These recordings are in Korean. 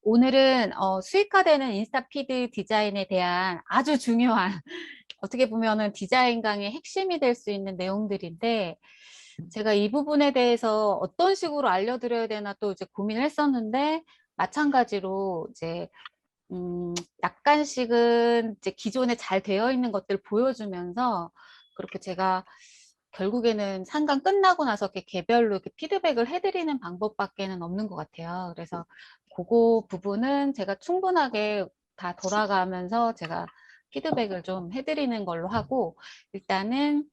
오늘은 수익화되는 인스타 피드 디자인에 대한 아주 중요한 어떻게 보면은 디자인 강의 핵심이 될 수 있는 내용들인데, 제가 이 부분에 대해서 어떤 식으로 알려드려야 되나 또 이제 고민을 했었는데, 마찬가지로 이제 약간씩은 이제 기존에 잘 되어 있는 것들 보여주면서, 그렇게 제가 결국에는 상담 끝나고 나서 이렇게 개별로 이렇게 피드백을 해드리는 방법밖에는 없는 것 같아요. 그래서 그거 부분은 제가 충분하게 다 돌아가면서 제가 피드백을 좀 해드리는 걸로 하고, 일단은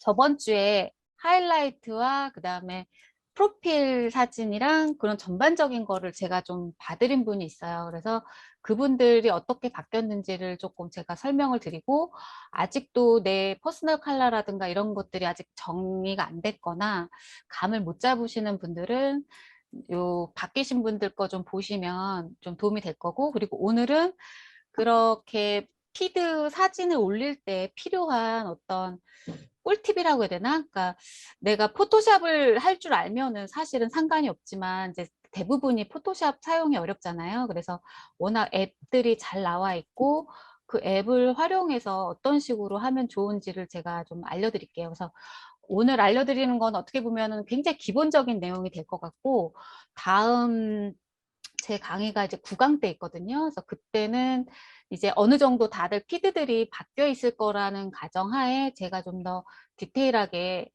저번 주에 하이라이트와 그다음에 프로필 사진이랑 그런 전반적인 거를 제가 좀 봐드린 분이 있어요. 그래서 그분들이 어떻게 바뀌었는지를 조금 제가 설명을 드리고, 아직도 내 퍼스널 컬러라든가 이런 것들이 아직 정리가 안 됐거나 감을 못 잡으시는 분들은 요 바뀌신 분들 거 좀 보시면 좀 도움이 될 거고, 그리고 오늘은 그렇게 피드 사진을 올릴 때 필요한 어떤 꿀팁이라고 해야 되나? 그러니까 내가 포토샵을 할 줄 알면은 사실은 상관이 없지만, 이제 대부분이 포토샵 사용이 어렵잖아요. 그래서 워낙 앱들이 잘 나와 있고, 그 앱을 활용해서 어떤 식으로 하면 좋은지를 제가 좀 알려드릴게요. 그래서 오늘 알려드리는 건 어떻게 보면은 굉장히 기본적인 내용이 될 것 같고, 다음 제 강의가 이제 9강 때 있거든요. 그래서 그때는 이제 어느 정도 다들 피드들이 바뀌어 있을 거라는 가정하에 제가 좀 더 디테일하게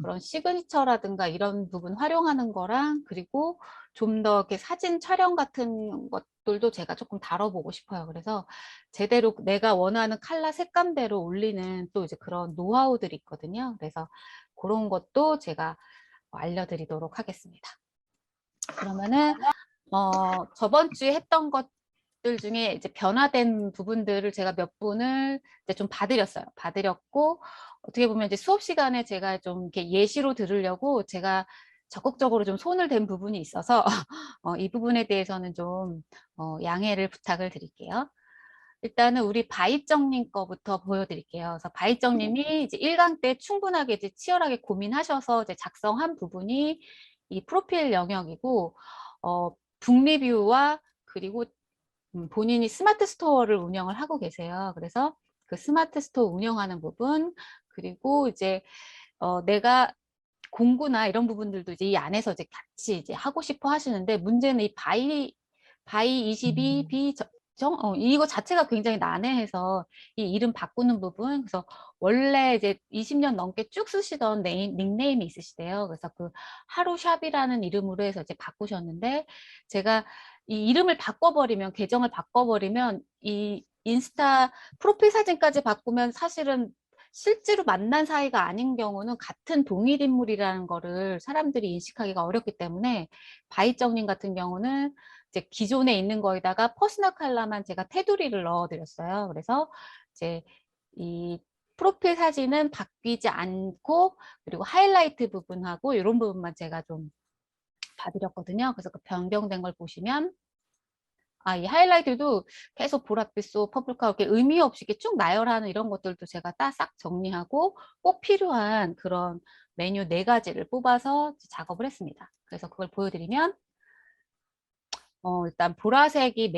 그런 시그니처라든가 이런 부분 활용하는 거랑, 그리고 좀 더 이렇게 사진 촬영 같은 것들도 제가 조금 다뤄보고 싶어요. 그래서 제대로 내가 원하는 컬러 색감대로 올리는 또 이제 그런 노하우들이 있거든요. 그래서 그런 것도 제가 알려드리도록 하겠습니다. 그러면은 저번 주에 했던 것들 중에 이제 변화된 부분들을 제가 몇 분을 이제 좀 봐드렸어요. 봐드렸고, 어떻게 보면 이제 수업 시간에 제가 좀 이렇게 예시로 들으려고 제가 적극적으로 좀 손을 댄 부분이 있어서 이 부분에 대해서는 좀 양해를 부탁을 드릴게요. 일단은 우리 바이정님 거부터 보여드릴게요. 그래서 바이정님이 이제 1강 때 충분하게 이제 치열하게 고민하셔서 이제 작성한 부분이 이 프로필 영역이고, 북리뷰와 그리고 본인이 스마트 스토어를 운영을 하고 계세요. 그래서 그 스마트 스토어 운영하는 부분, 그리고 이제 내가 공구나 이런 부분들도 이제 이 안에서 이제 같이 이제 하고 싶어 하시는데, 문제는 이 바이 22 이거 자체가 굉장히 난해해서 이 이름 바꾸는 부분. 그래서 원래 이제 20년 넘게 쭉 쓰시던 닉네임이 있으시대요. 그래서 그 하루샵이라는 이름으로 해서 이제 바꾸셨는데, 제가 이 이름을 바꿔버리면, 계정을 바꿔버리면, 이 인스타 프로필 사진까지 바꾸면 사실은 실제로 만난 사이가 아닌 경우는 같은 동일 인물이라는 거를 사람들이 인식하기가 어렵기 때문에, 바이정님 같은 경우는 이제 기존에 있는 거에다가 퍼스널 컬러만 제가 테두리를 넣어드렸어요. 그래서 이제 이 프로필 사진은 바뀌지 않고, 그리고 하이라이트 부분하고 이런 부분만 제가 좀 봐드렸거든요. 그래서 그 변경된 걸 보시면, 이 하이라이트도 계속 보랏빛소, 퍼플카 이렇게 의미 없이 이렇게 쭉 나열하는 이런 것들도 제가 싹 정리하고 꼭 필요한 그런 메뉴 4가지를 뽑아서 작업을 했습니다. 그래서 그걸 보여드리면, 일단 보라색이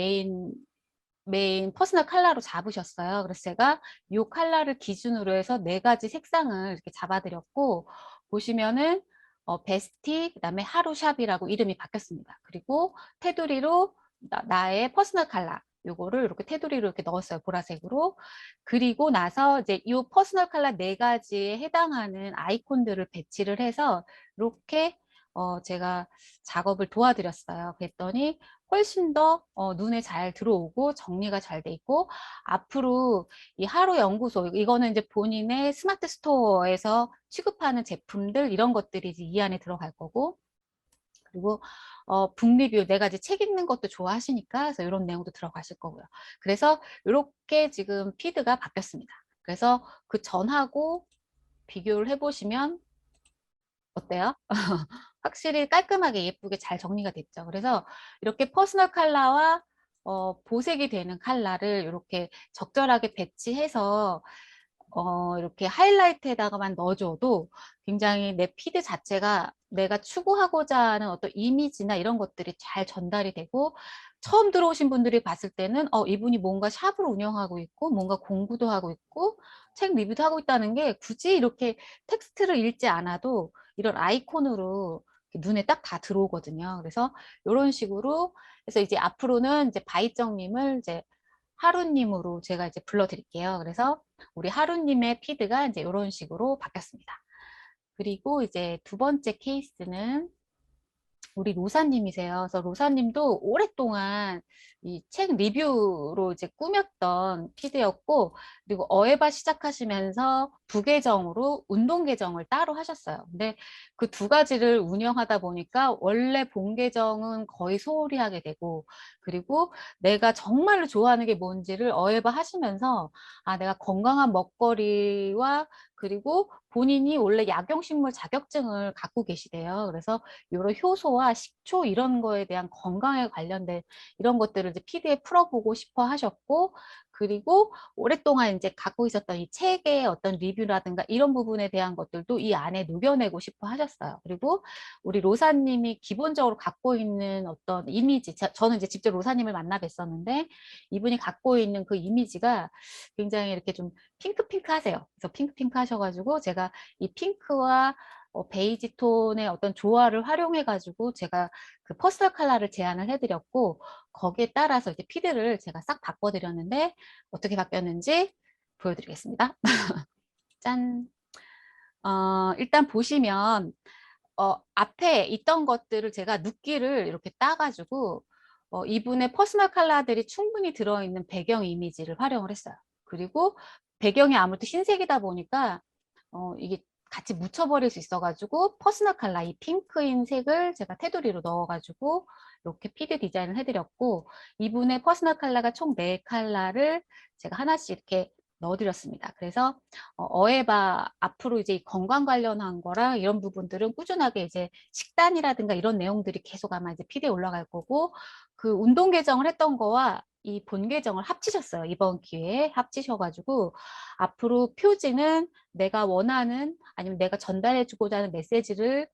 메인 퍼스널 컬러로 잡으셨어요. 그래서 제가 이 컬러를 기준으로 해서 4가지 색상을 이렇게 잡아드렸고, 보시면은 베스티, 그다음에 하루샵이라고 이름이 바뀌었습니다. 그리고 테두리로 나의 퍼스널 컬러 요거를 이렇게 테두리로 이렇게 넣었어요. 보라색으로. 그리고 나서 이제 이 퍼스널 컬러 4가지에 해당하는 아이콘들을 배치를 해서 이렇게 제가 작업을 도와드렸어요. 그랬더니 훨씬 더 눈에 잘 들어오고 정리가 잘 돼 있고, 앞으로 이 하루 연구소, 이거는 이제 본인의 스마트 스토어에서 취급하는 제품들 이런 것들이 이제 이 안에 들어갈 거고, 그리고 북리뷰, 내가 이제 책 읽는 것도 좋아하시니까 그래서 이런 내용도 들어가실 거고요. 그래서 이렇게 지금 피드가 바뀌었습니다. 그래서 그 전하고 비교를 해보시면 어때요? 확실히 깔끔하게 예쁘게 잘 정리가 됐죠. 그래서 이렇게 퍼스널 컬러와 보색이 되는 컬러를 이렇게 적절하게 배치해서 이렇게 하이라이트에다가만 넣어줘도 굉장히 내 피드 자체가 내가 추구하고자 하는 어떤 이미지나 이런 것들이 잘 전달이 되고, 처음 들어오신 분들이 봤을 때는 이분이 뭔가 샵을 운영하고 있고 뭔가 공부도 하고 있고 책 리뷰도 하고 있다는 게 굳이 이렇게 텍스트를 읽지 않아도 이런 아이콘으로 눈에 딱 다 들어오거든요. 그래서 이런 식으로 해서 이제 앞으로는 이제 바이정님을 이제 하루님으로 제가 이제 불러드릴게요. 그래서 우리 하루님의 피드가 이제 이런 식으로 바뀌었습니다. 그리고 이제 두 번째 케이스는 우리 로사님이세요. 그래서 로사님도 오랫동안 이 책 리뷰로 이제 꾸몄던 피드였고, 그리고 어에바 시작하시면서 부계정으로 운동 계정을 따로 하셨어요. 근데 그 두 가지를 운영하다 보니까 원래 본 계정은 거의 소홀히 하게 되고, 그리고 내가 정말로 좋아하는 게 뭔지를 어에바 하시면서 내가 건강한 먹거리와 그리고 본인이 원래 약용식물 자격증을 갖고 계시대요. 그래서 이런 효소와 식초 이런 거에 대한 건강에 관련된 이런 것들을 이제 피드에 풀어보고 싶어 하셨고, 그리고 오랫동안 이제 갖고 있었던 이 책의 어떤 리뷰라든가 이런 부분에 대한 것들도 이 안에 녹여내고 싶어 하셨어요. 그리고 우리 로사님이 기본적으로 갖고 있는 어떤 이미지, 저는 이제 직접 로사님을 만나 뵀었는데 이분이 갖고 있는 그 이미지가 굉장히 이렇게 좀 핑크핑크 하세요. 그래서 핑크핑크 하셔가지고 제가 이 핑크와 베이지 톤의 어떤 조화를 활용해 가지고 제가 그 퍼스널 컬러를 제안을 해드렸고, 거기에 따라서 이제 피드를 제가 싹 바꿔드렸는데 어떻게 바뀌었는지 보여드리겠습니다. 짠. 일단 보시면 앞에 있던 것들을 제가 눕기를 이렇게 따가지고 이분의 퍼스널 컬러들이 충분히 들어있는 배경 이미지를 활용을 했어요. 그리고 배경이 아무래도 흰색이다 보니까 이게 같이 묻혀버릴 수 있어가지고 퍼스널 컬러 이 핑크인 색을 제가 테두리로 넣어가지고 이렇게 피드 디자인을 해드렸고, 이분의 퍼스널 컬러가 총 4컬러를 제가 하나씩 이렇게 넣어드렸습니다. 그래서 어에바 앞으로 이제 건강 관련한 거랑 이런 부분들은 꾸준하게 이제 식단이라든가 이런 내용들이 계속 아마 이제 피드에 올라갈 거고, 그 운동 계정을 했던 거와 이 본 계정을 합치셨어요. 이번 기회에 합치셔가지고 앞으로 표지는 내가 원하는 아니면 내가 전달해주고자 하는 메시지를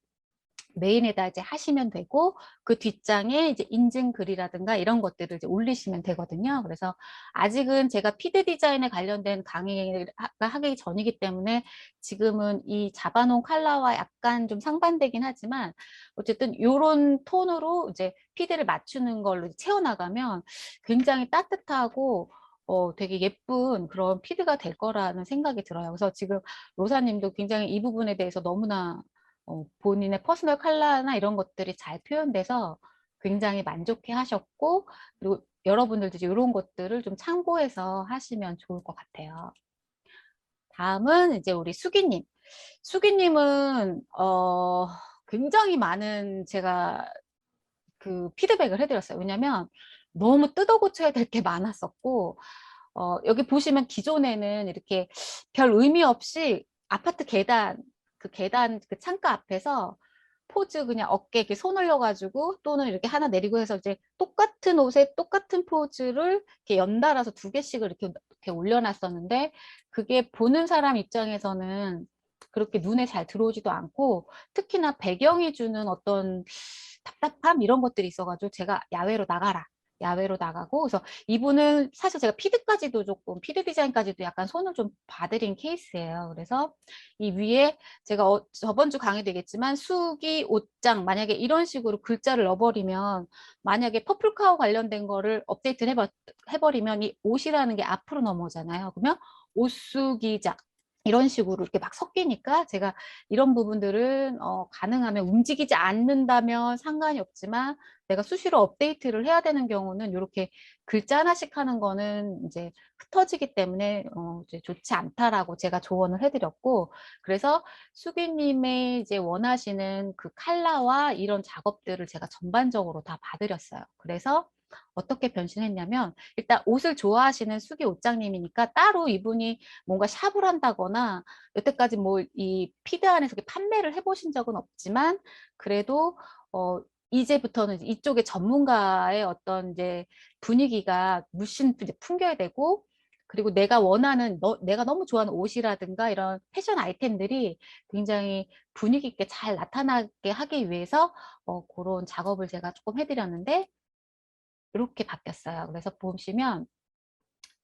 메인에다 이제 하시면 되고, 그 뒷장에 이제 인증 글이라든가 이런 것들을 이제 올리시면 되거든요. 그래서 아직은 제가 피드 디자인에 관련된 강의가 하기 전이기 때문에 지금은 이 잡아놓은 컬러와 약간 좀 상반되긴 하지만 어쨌든 이런 톤으로 이제 피드를 맞추는 걸로 채워나가면 굉장히 따뜻하고 되게 예쁜 그런 피드가 될 거라는 생각이 들어요. 그래서 지금 로사님도 굉장히 이 부분에 대해서 너무나 본인의 퍼스널 컬러나 이런 것들이 잘 표현돼서 굉장히 만족해 하셨고, 그리고 여러분들도 이제 이런 것들을 좀 참고해서 하시면 좋을 것 같아요. 다음은 이제 우리 수기님. 수기님은 굉장히 많은 제가 그 피드백을 해드렸어요. 왜냐면 너무 뜯어 고쳐야 될 게 많았었고, 여기 보시면 기존에는 이렇게 별 의미 없이 아파트 계단, 그 계단 그 창가 앞에서 포즈 그냥 어깨 이렇게 손 올려가지고 또는 이렇게 하나 내리고 해서 이제 똑같은 옷에 똑같은 포즈를 이렇게 연달아서 두 개씩을 이렇게 올려놨었는데, 그게 보는 사람 입장에서는 그렇게 눈에 잘 들어오지도 않고, 특히나 배경이 주는 어떤 답답함 이런 것들이 있어가지고 제가 야외로 나가라. 야외로 나가고, 그래서 이분은 사실 제가 피드까지도 조금 피드 디자인까지도 약간 손을 좀 봐드린 케이스예요. 그래서 이 위에 제가 저번 주 강의도 얘기했지만 수기 옷장 만약에 이런 식으로 글자를 넣어버리면, 만약에 퍼플카우 관련된 거를 업데이트를 해버리면 이 옷이라는 게 앞으로 넘어오잖아요. 그러면 옷수기장 이런 식으로 이렇게 막 섞이니까 제가 이런 부분들은 가능하면 움직이지 않는다면 상관이 없지만 내가 수시로 업데이트를 해야 되는 경우는 이렇게 글자 하나씩 하는 거는 이제 흩어지기 때문에 이제 좋지 않다라고 제가 조언을 해드렸고, 그래서 수기님의 이제 원하시는 그 컬러와 이런 작업들을 제가 전반적으로 다 봐드렸어요. 그래서 어떻게 변신했냐면, 일단 옷을 좋아하시는 수기 옷장님이니까 따로 이분이 뭔가 샵을 한다거나 여태까지 뭐 이 피드 안에서 판매를 해보신 적은 없지만, 그래도 이제부터는 이쪽에 전문가의 어떤 이제 분위기가 물씬 이제 풍겨야 되고, 그리고 내가 원하는 내가 너무 좋아하는 옷이라든가 이런 패션 아이템들이 굉장히 분위기 있게 잘 나타나게 하기 위해서 고런 작업을 제가 조금 해 드렸는데 요렇게 바뀌었어요. 그래서 보시면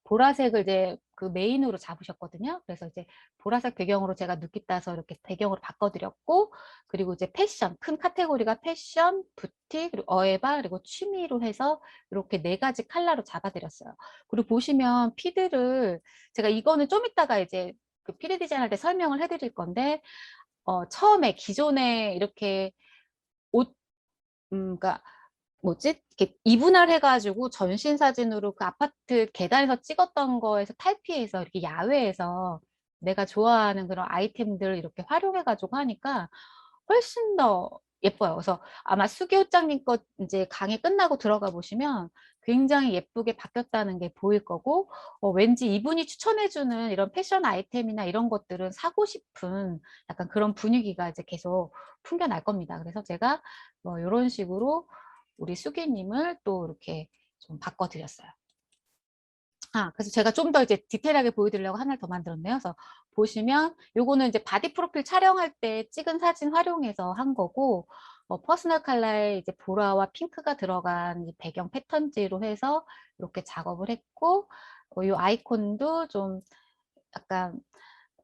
보라색을 이제 그 메인으로 잡으셨거든요. 그래서 이제 보라색 배경으로 제가 눕기 따서 이렇게 배경으로 바꿔 드렸고, 그리고 이제 패션, 큰 카테고리가 패션, 뷰티, 그리고 어에바, 그리고 취미로 해서 이렇게 4 가지 컬러로 잡아 드렸어요. 그리고 보시면 피드를 제가 이거는 좀 이따가 이제 그 피드 디자인할 때 설명을 해 드릴 건데, 처음에 기존에 이렇게 옷 그러니까 뭐지? 이렇게 이분할 해 가지고 전신 사진으로 그 아파트 계단에서 찍었던 거에서 탈피해서 이렇게 야외에서 내가 좋아하는 그런 아이템들을 이렇게 활용해 가지고 하니까 훨씬 더 예뻐요. 그래서 아마 수기 옷장님 거 인제 강의 끝나고 들어가 보시면 굉장히 예쁘게 바뀌었다는 게 보일 거고, 왠지 이분이 추천해 주는 이런 패션 아이템이나 이런 것들은 사고 싶은 약간 그런 분위기가 이제 계속 풍겨날 겁니다. 그래서 제가 뭐 요런 식으로 우리 수기님을 또 이렇게 좀 바꿔 드렸어요. 그래서 제가 좀 더 이제 디테일하게 보여드리려고 하나를 더 만들었네요. 그래서 보시면 요거는 이제 바디 프로필 촬영할 때 찍은 사진 활용해서 한 거고, 퍼스널 컬러에 이제 보라와 핑크가 들어간 이 배경 패턴지로 해서 이렇게 작업을 했고, 요 아이콘도 좀 약간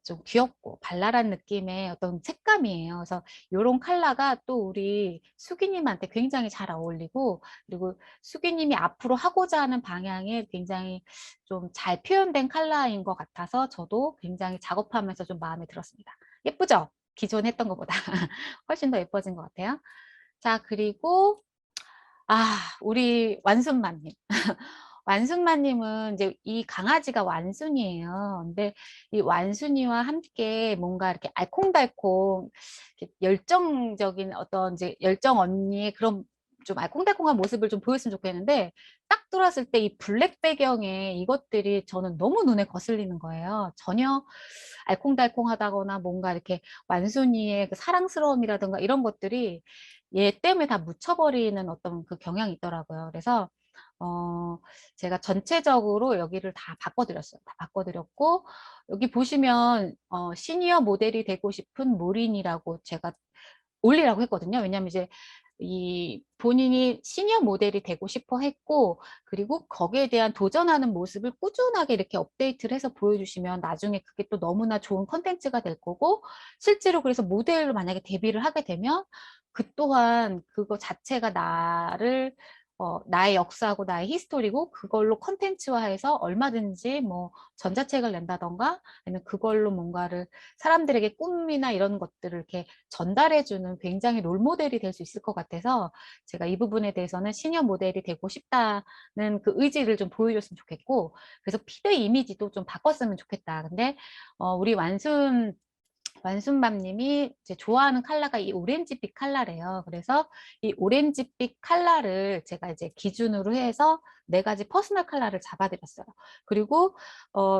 좀 귀엽고 발랄한 느낌의 어떤 색감이에요. 그래서 요런 컬러가 또 우리 수기님한테 굉장히 잘 어울리고, 그리고 수기님이 앞으로 하고자 하는 방향에 굉장히 좀 잘 표현된 컬러인 것 같아서 저도 굉장히 작업하면서 좀 마음에 들었습니다. 예쁘죠? 기존에 했던 것보다 훨씬 더 예뻐진 것 같아요. 자, 그리고 우리 완순마님. 완순마님은 이제 이 강아지가 완순이에요. 근데 이 완순이와 함께 뭔가 이렇게 알콩달콩 이렇게 열정적인 어떤 이제 열정 언니의 그런 좀 알콩달콩한 모습을 좀 보였으면 좋겠는데, 딱 들어왔을 때 이 블랙 배경에 이것들이 저는 너무 눈에 거슬리는 거예요. 전혀 알콩달콩하다거나 뭔가 이렇게 완순이의 그 사랑스러움이라든가 이런 것들이 얘 때문에 다 묻혀버리는 어떤 그 경향이 있더라고요. 그래서 어 제가 전체적으로 여기를 다 바꿔 드렸어요. 다 바꿔 드렸고, 여기 보시면 시니어 모델이 되고 싶은 모린이라고 제가 올리라고 했거든요. 왜냐하면 이제 이 본인이 시니어 모델이 되고 싶어 했고, 그리고 거기에 대한 도전하는 모습을 꾸준하게 이렇게 업데이트를 해서 보여주시면 나중에 그게 또 너무나 좋은 콘텐츠가 될 거고, 실제로 그래서 모델로 만약에 데뷔를 하게 되면 그 또한 그거 자체가 나의 역사하고 나의 히스토리고, 그걸로 콘텐츠화해서 얼마든지 뭐 전자책을 낸다든가 아니면 그걸로 뭔가를 사람들에게 꿈이나 이런 것들을 이렇게 전달해 주는 굉장히 롤 모델이 될 수 있을 것 같아서, 제가 이 부분에 대해서는 시니어 모델이 되고 싶다는 그 의지를 좀 보여줬으면 좋겠고, 그래서 피드 이미지도 좀 바꿨으면 좋겠다. 근데 우리 완순맘님이 이제 좋아하는 컬러가 이 오렌지빛 컬러래요. 그래서 이 오렌지빛 컬러를 제가 이제 기준으로 해서 4 가지 퍼스널 컬러를 잡아드렸어요. 그리고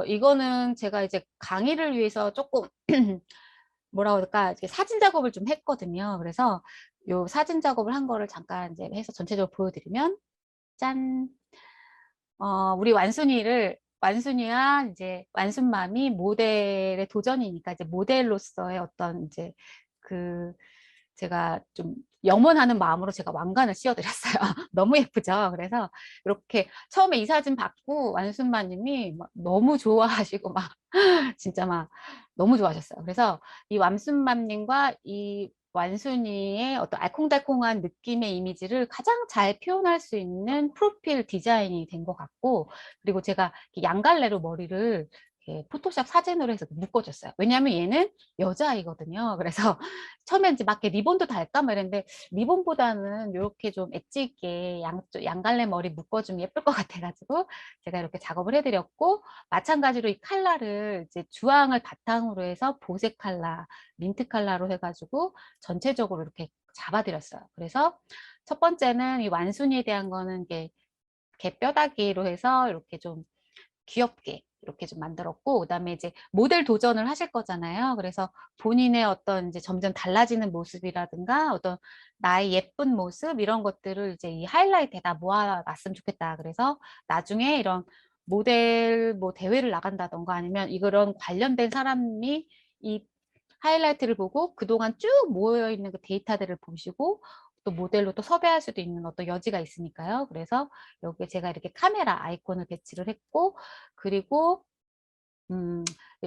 이거는 제가 이제 강의를 위해서 조금 뭐라 그럴까, 이렇게 사진 작업을 좀 했거든요. 그래서 요 사진 작업을 한 거를 잠깐 이제 해서 전체적으로 보여드리면, 짠. 우리 완순이와 이제 완순맘이 모델의 도전이니까 이제 모델로서의 어떤 이제 그 제가 좀 염원하는 마음으로 제가 왕관을 씌워 드렸어요. 너무 예쁘죠? 그래서 이렇게 처음에 이 사진 받고 완순마님이 막 너무 좋아하시고 막 진짜 막 너무 좋아하셨어요. 그래서 이 완순맘님과 이 완순이의 어떤 알콩달콩한 느낌의 이미지를 가장 잘 표현할 수 있는 프로필 디자인이 된 것 같고, 그리고 제가 양갈래로 머리를 이렇게 포토샵 사진으로 해서 묶어줬어요. 왜냐하면 얘는 여자아이거든요. 그래서 처음에 이제 막 이렇게 리본도 달까 막 이랬는데, 리본보다는 이렇게 좀 엣지 있게 양쪽 양갈래 머리 묶어주면 예쁠 것 같아가지고 제가 이렇게 작업을 해드렸고, 마찬가지로 이 컬러를 이제 주황을 바탕으로 해서 보색 컬러, 민트 컬러로 해가지고 전체적으로 이렇게 잡아드렸어요. 그래서 첫 번째는 이 완순이에 대한 거는 이게 뼈다귀로 해서 이렇게 좀 귀엽게 이렇게 좀 만들었고, 그다음에 이제 모델 도전을 하실 거잖아요. 그래서 본인의 어떤 이제 점점 달라지는 모습이라든가 어떤 나의 예쁜 모습 이런 것들을 이제 이 하이라이트에다 모아놨으면 좋겠다. 그래서 나중에 이런 모델 뭐 대회를 나간다던가 아니면 이런 관련된 사람이 이 하이라이트를 보고 그동안 쭉 모여 있는 그 데이터들을 보시고 또 모델로 또 섭외할 수도 있는 어떤 여지가 있으니까요. 그래서 여기에 제가 이렇게 카메라 아이콘을 배치를 했고, 그리고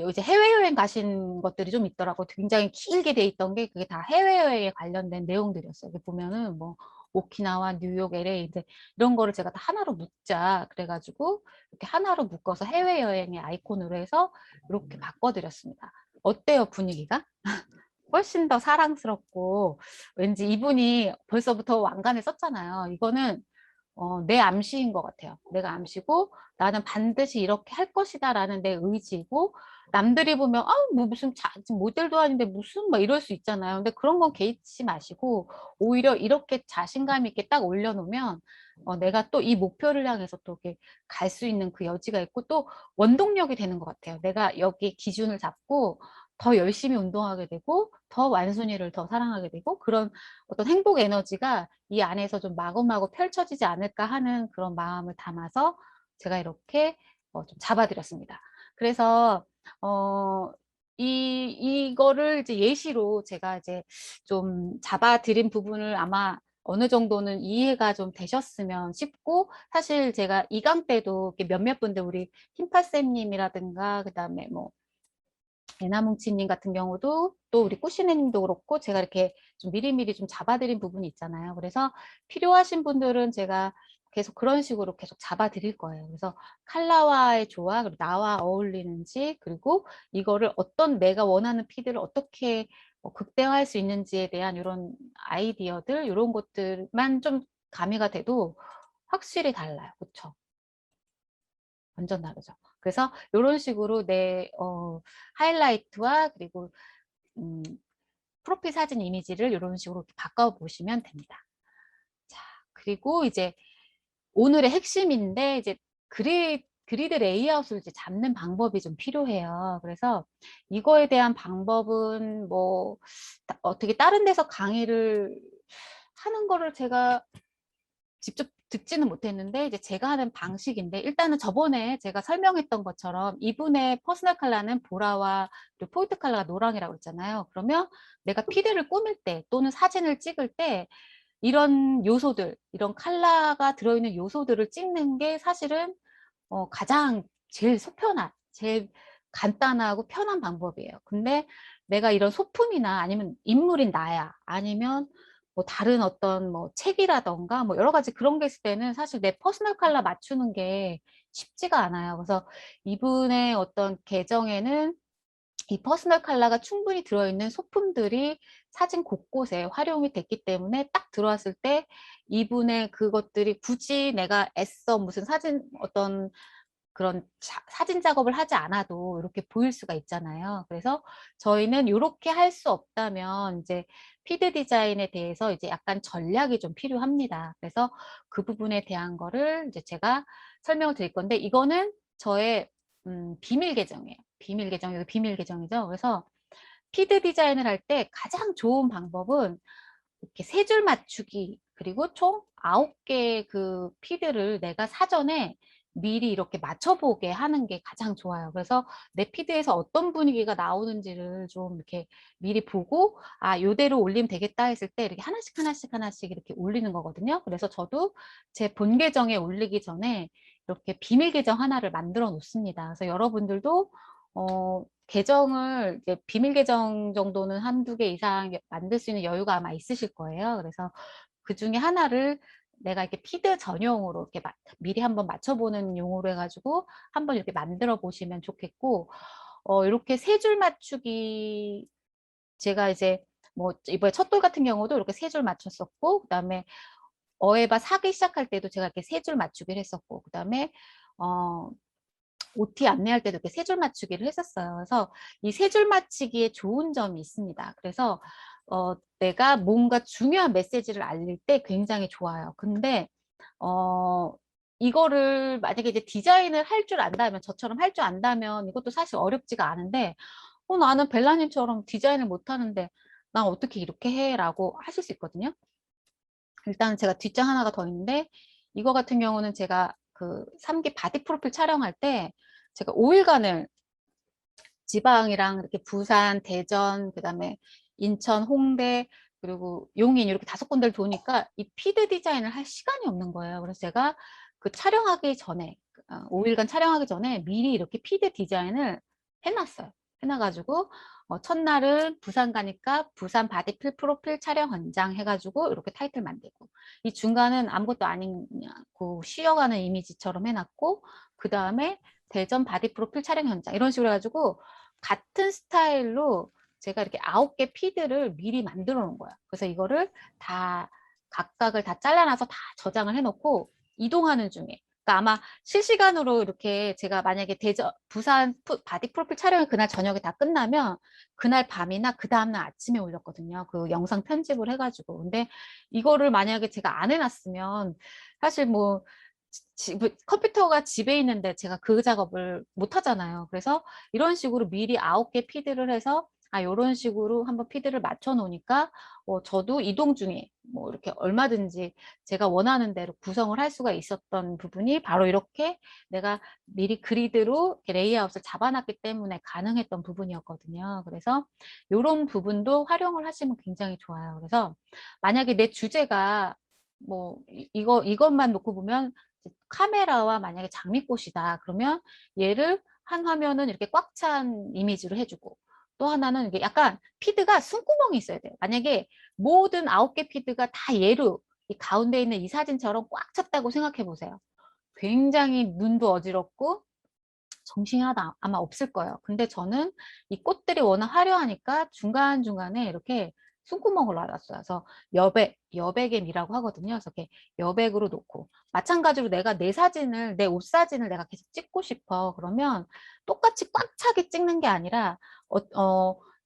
이제 해외여행 가신 것들이 좀 있더라고. 굉장히 길게 돼 있던 게 그게 다 해외여행에 관련된 내용들이었어요. 여기 보면은 뭐 오키나와, 뉴욕, LA 이제 이런 거를 제가 다 하나로 묶자 그래가지고 이렇게 하나로 묶어서 해외여행의 아이콘으로 해서 이렇게 바꿔드렸습니다. 어때요, 분위기가? 훨씬 더 사랑스럽고 왠지 이분이 벌써부터 왕관을 썼잖아요. 이거는 내 암시인 것 같아요. 내가 암시고 나는 반드시 이렇게 할 것이다 라는 내 의지고, 남들이 보면 뭐 무슨 지금 모델도 아닌데 무슨 막 이럴 수 있잖아요. 근데 그런 건 개의치 마시고 오히려 이렇게 자신감 있게 딱 올려놓으면 내가 또 이 목표를 향해서 또 이렇게 갈 수 있는 그 여지가 있고 또 원동력이 되는 것 같아요. 내가 여기 기준을 잡고 더 열심히 운동하게 되고 더 완순이를 더 사랑하게 되고, 그런 어떤 행복 에너지가 이 안에서 좀 마구마구 펼쳐지지 않을까 하는 그런 마음을 담아서 제가 이렇게 좀 잡아드렸습니다. 그래서 이거를 이제 예시로 제가 이제 좀 잡아드린 부분을 아마 어느 정도는 이해가 좀 되셨으면 싶고, 사실 제가 2강 때도 몇몇 분들 우리 흰파쌤님이라든가 그다음에 뭐 에나뭉치님 같은 경우도 또 우리 꾸시네님도 그렇고 제가 이렇게 좀 미리미리 좀 잡아드린 부분이 있잖아요. 그래서 필요하신 분들은 제가 계속 그런 식으로 계속 잡아드릴 거예요. 그래서 컬러와의 조화, 그리고 나와 어울리는지, 그리고 이거를 어떤 내가 원하는 피드를 어떻게 극대화할 수 있는지에 대한 이런 아이디어들, 이런 것들만 좀 가미가 돼도 확실히 달라요. 그렇죠? 완전 다르죠. 그래서 이런 식으로 내 하이라이트와 그리고 음, 프로필 사진 이미지를 이런 식으로 바꿔보시면 됩니다. 자, 그리고 이제 오늘의 핵심인데 이제 그리드 레이아웃을 이제 잡는 방법이 좀 필요해요. 그래서 이거에 대한 방법은 뭐 어떻게 다른 데서 강의를 하는 거를 제가 직접 듣지는 못했는데 이제 제가 하는 방식인데, 일단은 저번에 제가 설명했던 것처럼 이분의 퍼스널 컬러는 보라와 그리고 포인트 컬러가 노랑이라고 했잖아요. 그러면 내가 피드를 꾸밀 때 또는 사진을 찍을 때 이런 요소들, 이런 컬러가 들어있는 요소들을 찍는 게 사실은 가장 제일 속편한, 제일 간단하고 편한 방법이에요. 근데 내가 이런 소품이나 아니면 인물인 나야, 아니면 뭐 다른 어떤 뭐 책이라던가 뭐 여러 가지 그런 게 있을 때는 사실 내 퍼스널 컬러 맞추는 게 쉽지가 않아요. 그래서 이분의 어떤 계정에는 이 퍼스널 컬러가 충분히 들어있는 소품들이 사진 곳곳에 활용이 됐기 때문에 딱 들어왔을 때 이분의 그것들이 굳이 내가 애써 무슨 사진 어떤 그런 사진 작업을 하지 않아도 이렇게 보일 수가 있잖아요. 그래서 저희는 이렇게 할 수 없다면 이제 피드 디자인에 대해서 이제 약간 전략이 좀 필요합니다. 그래서 그 부분에 대한 거를 이제 제가 설명을 드릴 건데, 이거는 저의 비밀 계정이에요. 비밀 계정, 여기 비밀 계정이죠. 그래서 피드 디자인을 할 때 가장 좋은 방법은 이렇게 세 줄 맞추기, 그리고 총 9개의 그 피드를 내가 사전에 미리 이렇게 맞춰보게 하는 게 가장 좋아요. 그래서 내 피드에서 어떤 분위기가 나오는지를 좀 이렇게 미리 보고, 요대로 올리면 되겠다 했을 때 이렇게 하나씩 하나씩 하나씩 이렇게 올리는 거거든요. 그래서 저도 제 본 계정에 올리기 전에 이렇게 비밀 계정 하나를 만들어 놓습니다. 그래서 여러분들도 계정을 이제 비밀 계정 정도는 한두 개 이상 만들 수 있는 여유가 아마 있으실 거예요. 그래서 그 중에 하나를 내가 이렇게 피드 전용으로 이렇게 미리 한번 맞춰보는 용으로 해가지고 한번 이렇게 만들어 보시면 좋겠고, 이렇게 세 줄 맞추기, 제가 이제 뭐 이번에 첫돌 같은 경우도 이렇게 세 줄 맞췄었고, 그다음에 어에바 사기 시작할 때도 제가 이렇게 세 줄 맞추기를 했었고, 그다음에 OT 안내할 때도 이렇게 세 줄 맞추기를 했었어요. 그래서 이 세 줄 맞추기에 좋은 점이 있습니다. 그래서 내가 뭔가 중요한 메시지를 알릴 때 굉장히 좋아요. 근데 이거를 만약에 이제 디자인을 할 줄 안다면, 저처럼 할 줄 안다면 이것도 사실 어렵지가 않은데, 나는 벨라님처럼 디자인을 못하는데 난 어떻게 이렇게 해? 라고 하실 수 있거든요. 일단 제가 뒷장 하나가 더 있는데, 이거 같은 경우는 제가 그 3기 바디 프로필 촬영할 때 제가 5일간을 지방이랑 이렇게 부산, 대전, 그다음에 인천, 홍대, 그리고 용인 이렇게 5군데를 도니까 이 피드 디자인을 할 시간이 없는 거예요. 그래서 제가 그 촬영하기 전에 5일간 촬영하기 전에 미리 이렇게 피드 디자인을 해놨어요. 해놔가지고 첫날은 부산 가니까 부산 바디 프로필 촬영 현장 해가지고 이렇게 타이틀 만들고, 이 중간은 아무것도 아니고 쉬어가는 이미지처럼 해놨고, 그 다음에 대전 바디 프로필 촬영 현장 이런 식으로 해가지고 같은 스타일로 제가 이렇게 9개 피드를 미리 만들어 놓은 거야. 그래서 이거를 다 각각을 다 잘라놔서 다 저장을 해놓고 이동하는 중에, 그러니까 아마 실시간으로 이렇게 제가 만약에 부산 바디 프로필 촬영이 그날 저녁에 다 끝나면 그날 밤이나 그 다음날 아침에 올렸거든요. 그 영상 편집을 해가지고. 근데 이거를 만약에 제가 안 해놨으면 사실 뭐 컴퓨터가 집에 있는데 제가 그 작업을 못 하잖아요. 그래서 이런 식으로 미리 9개 피드를 해서 이런 식으로 한번 피드를 맞춰 놓으니까 저도 이동 중에 뭐 이렇게 얼마든지 제가 원하는 대로 구성을 할 수가 있었던 부분이 바로 이렇게 내가 미리 그리드로 레이아웃을 잡아놨기 때문에 가능했던 부분이었거든요. 그래서 이런 부분도 활용을 하시면 굉장히 좋아요. 그래서 만약에 내 주제가 뭐 이것만 놓고 보면 카메라와 만약에 장미꽃이다 그러면 얘를 한 화면은 이렇게 꽉 찬 이미지로 해주고, 또 하나는 이게 약간 피드가 숨구멍이 있어야 돼요. 만약에 모든 9개 피드가 다 얘로 이 가운데 있는 이 사진처럼 꽉 찼다고 생각해 보세요. 굉장히 눈도 어지럽고 정신이 하나도 아마 없을 거예요. 근데 저는 이 꽃들이 워낙 화려하니까 중간중간에 이렇게 숨구멍을 놔놨어요. 그래서 여백의 미라고 하거든요. 그래서 이렇게 여백으로 놓고, 마찬가지로 내가 내 옷 사진을 내가 계속 찍고 싶어. 그러면 똑같이 꽉 차게 찍는 게 아니라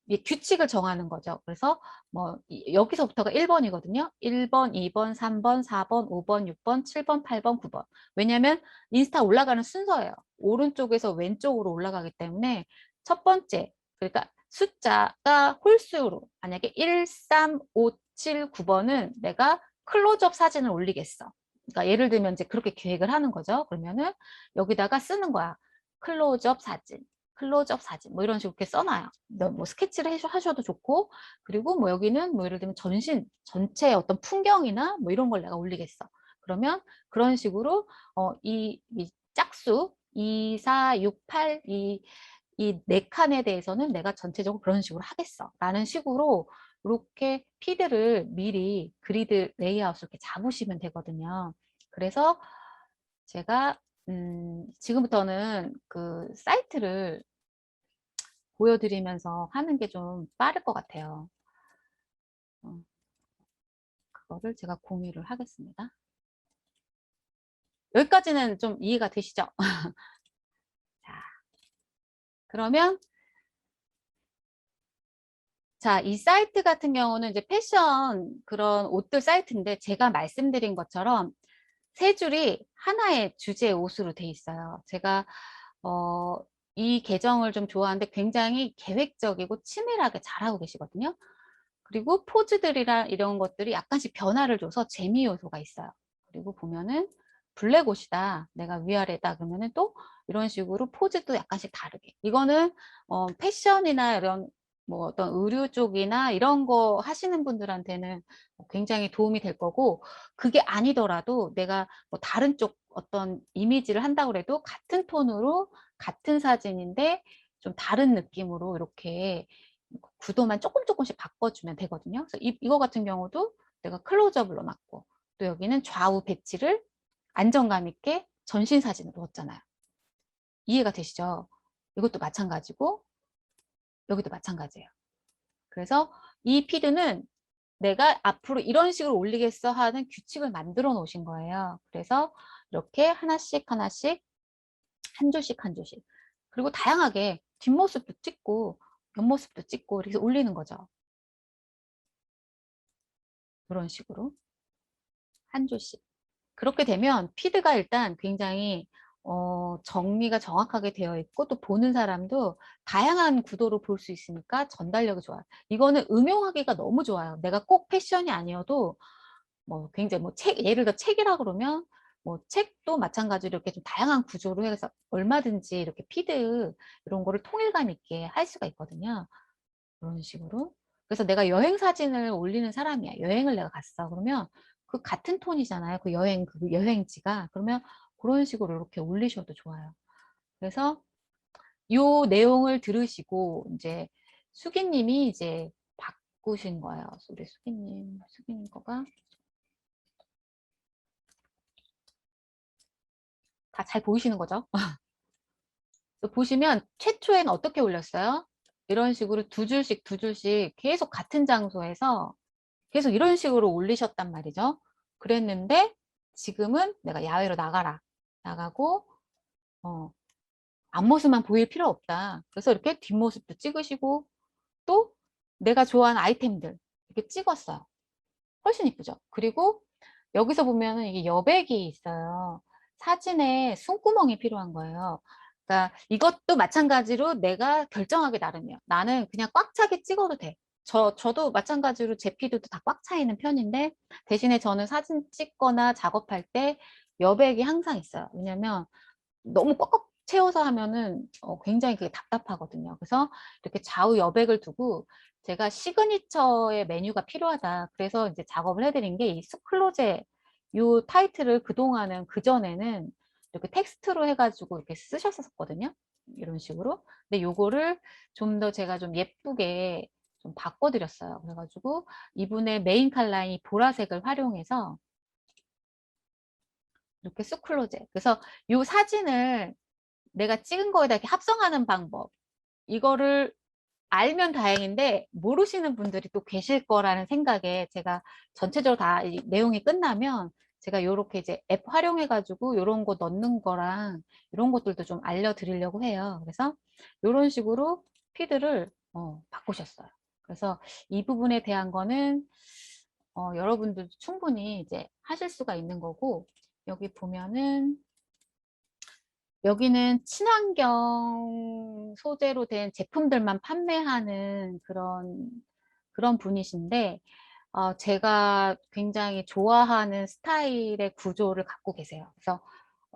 이 규칙을 정하는 거죠. 그래서 뭐 여기서부터가 1번이거든요. 1번, 2번, 3번, 4번, 5번, 6번, 7번, 8번, 9번. 왜냐면 인스타 올라가는 순서예요. 오른쪽에서 왼쪽으로 올라가기 때문에 첫 번째, 그러니까 숫자가 홀수로 만약에 1, 3, 5, 7, 9번은 내가 클로즈업 사진을 올리겠어. 그러니까 예를 들면 이제 그렇게 계획을 하는 거죠. 그러면은 여기다가 쓰는 거야. 클로즈업 사진, 클로즈업 사진 뭐 이런 식으로 이렇게 써놔요. 뭐 스케치를 하셔도 좋고, 그리고 뭐 여기는 뭐 예를 들면 전체 어떤 풍경이나 뭐 이런 걸 내가 올리겠어. 그러면 그런 식으로 이 짝수 2, 4, 6, 8 이 네 칸에 대해서는 내가 전체적으로 그런 식으로 하겠어 라는 식으로 이렇게 피드를 미리 그리드 레이아웃을 이렇게 잡으시면 되거든요. 그래서 제가 지금부터는 그 사이트를 보여드리면서 하는 게 좀 빠를 것 같아요. 그거를 제가 공유를 하겠습니다. 여기까지는 좀 이해가 되시죠? 자, 그러면 자, 이 사이트 같은 경우는 이제 패션 그런 옷들 사이트인데 제가 말씀드린 것처럼 세 줄이 하나의 주제 옷으로 돼 있어요. 제가 이 계정을 좀 좋아하는데 굉장히 계획적이고 치밀하게 잘하고 계시거든요. 그리고 포즈들이랑 이런 것들이 약간씩 변화를 줘서 재미 요소가 있어요. 그리고 보면은 블랙 옷이다, 내가 위아래다 그러면은 또 이런 식으로 포즈도 약간씩 다르게, 이거는 패션이나 이런 뭐 어떤 의류 쪽이나 이런 거 하시는 분들한테는 굉장히 도움이 될 거고, 그게 아니더라도 내가 뭐 다른 쪽 어떤 이미지를 한다고 해도 같은 톤으로 같은 사진인데 좀 다른 느낌으로 이렇게 구도만 조금씩 바꿔주면 되거든요. 그래서 이거 같은 경우도 내가 클로즈업을 넣어놨고, 또 여기는 좌우 배치를 안정감 있게 전신 사진으로 넣었잖아요. 이해가 되시죠? 이것도 마찬가지고 여기도 마찬가지예요. 그래서 이 피드는 내가 앞으로 이런 식으로 올리겠어 하는 규칙을 만들어 놓으신 거예요. 그래서 이렇게 하나씩 한 줄씩 한 줄씩, 그리고 다양하게 뒷모습도 찍고 옆모습도 찍고 이렇게 올리는 거죠. 이런 식으로 한 줄씩. 그렇게 되면 피드가 일단 굉장히 정리가 정확하게 되어 있고, 또 보는 사람도 다양한 구도로 볼 수 있으니까 전달력이 좋아요. 이거는 응용하기가 너무 좋아요. 내가 꼭 패션이 아니어도 뭐 굉장히 뭐 예를 들어 책이라 그러면 뭐 책도 마찬가지로 이렇게 좀 다양한 구조로 해서 얼마든지 이렇게 피드 이런 거를 통일감 있게 할 수가 있거든요. 그런 식으로. 그래서 내가 여행 사진을 올리는 사람이야. 여행을 내가 갔어. 그러면 그 같은 톤이잖아요. 그 여행, 그 여행지가. 그러면 그런 식으로 이렇게 올리셔도 좋아요. 그래서 요 내용을 들으시고 이제 수기님이 이제 바꾸신 거예요. 우리 수기님 거가 다 잘 보이시는 거죠? 보시면 최초에는 어떻게 올렸어요? 이런 식으로 두 줄씩 두 줄씩 계속 같은 장소에서 계속 이런 식으로 올리셨단 말이죠. 그랬는데 지금은 내가 야외로 나가라. 나가고 앞모습만 보일 필요 없다. 그래서 이렇게 뒷모습도 찍으시고 또 내가 좋아하는 아이템들 이렇게 찍었어요. 훨씬 이쁘죠? 그리고 여기서 보면은 이게 여백이 있어요. 사진에 숨구멍이 필요한 거예요. 그러니까 이것도 마찬가지로 내가 결정하기 나름이에요. 나는 그냥 꽉 차게 찍어도 돼. 저도 마찬가지로 제 피드도 다 꽉 차 있는 편인데 대신에 저는 사진 찍거나 작업할 때 여백이 항상 있어요. 왜냐면 너무 꽉꽉 채워서 하면은 굉장히 그게 답답하거든요. 그래서 이렇게 좌우 여백을 두고 제가 시그니처의 메뉴가 필요하다. 그래서 이제 작업을 해드린 게 이 스클로제 요 타이틀을 그동안은 그전에는 이렇게 텍스트로 해가지고 이렇게 쓰셨었거든요. 이런 식으로. 근데 요거를 좀 더 제가 좀 예쁘게 좀 바꿔드렸어요. 그래가지고 이분의 메인 컬러인 보라색을 활용해서 이렇게 스클로제. 그래서 요 사진을 내가 찍은 거에다 이렇게 합성하는 방법. 이거를 알면 다행인데 모르시는 분들이 또 계실 거라는 생각에 제가 전체적으로 다 이 내용이 끝나면 제가 요렇게 이제 앱 활용해 가지고 요런 거 넣는 거랑 이런 것들도 좀 알려드리려고 해요. 그래서 요런 식으로 피드를 바꾸셨어요. 그래서 이 부분에 대한 거는 여러분들도 충분히 이제 하실 수가 있는 거고 여기 보면은 여기는 친환경 소재로 된 제품들만 판매하는 그런 분이신데, 제가 굉장히 좋아하는 스타일의 구조를 갖고 계세요. 그래서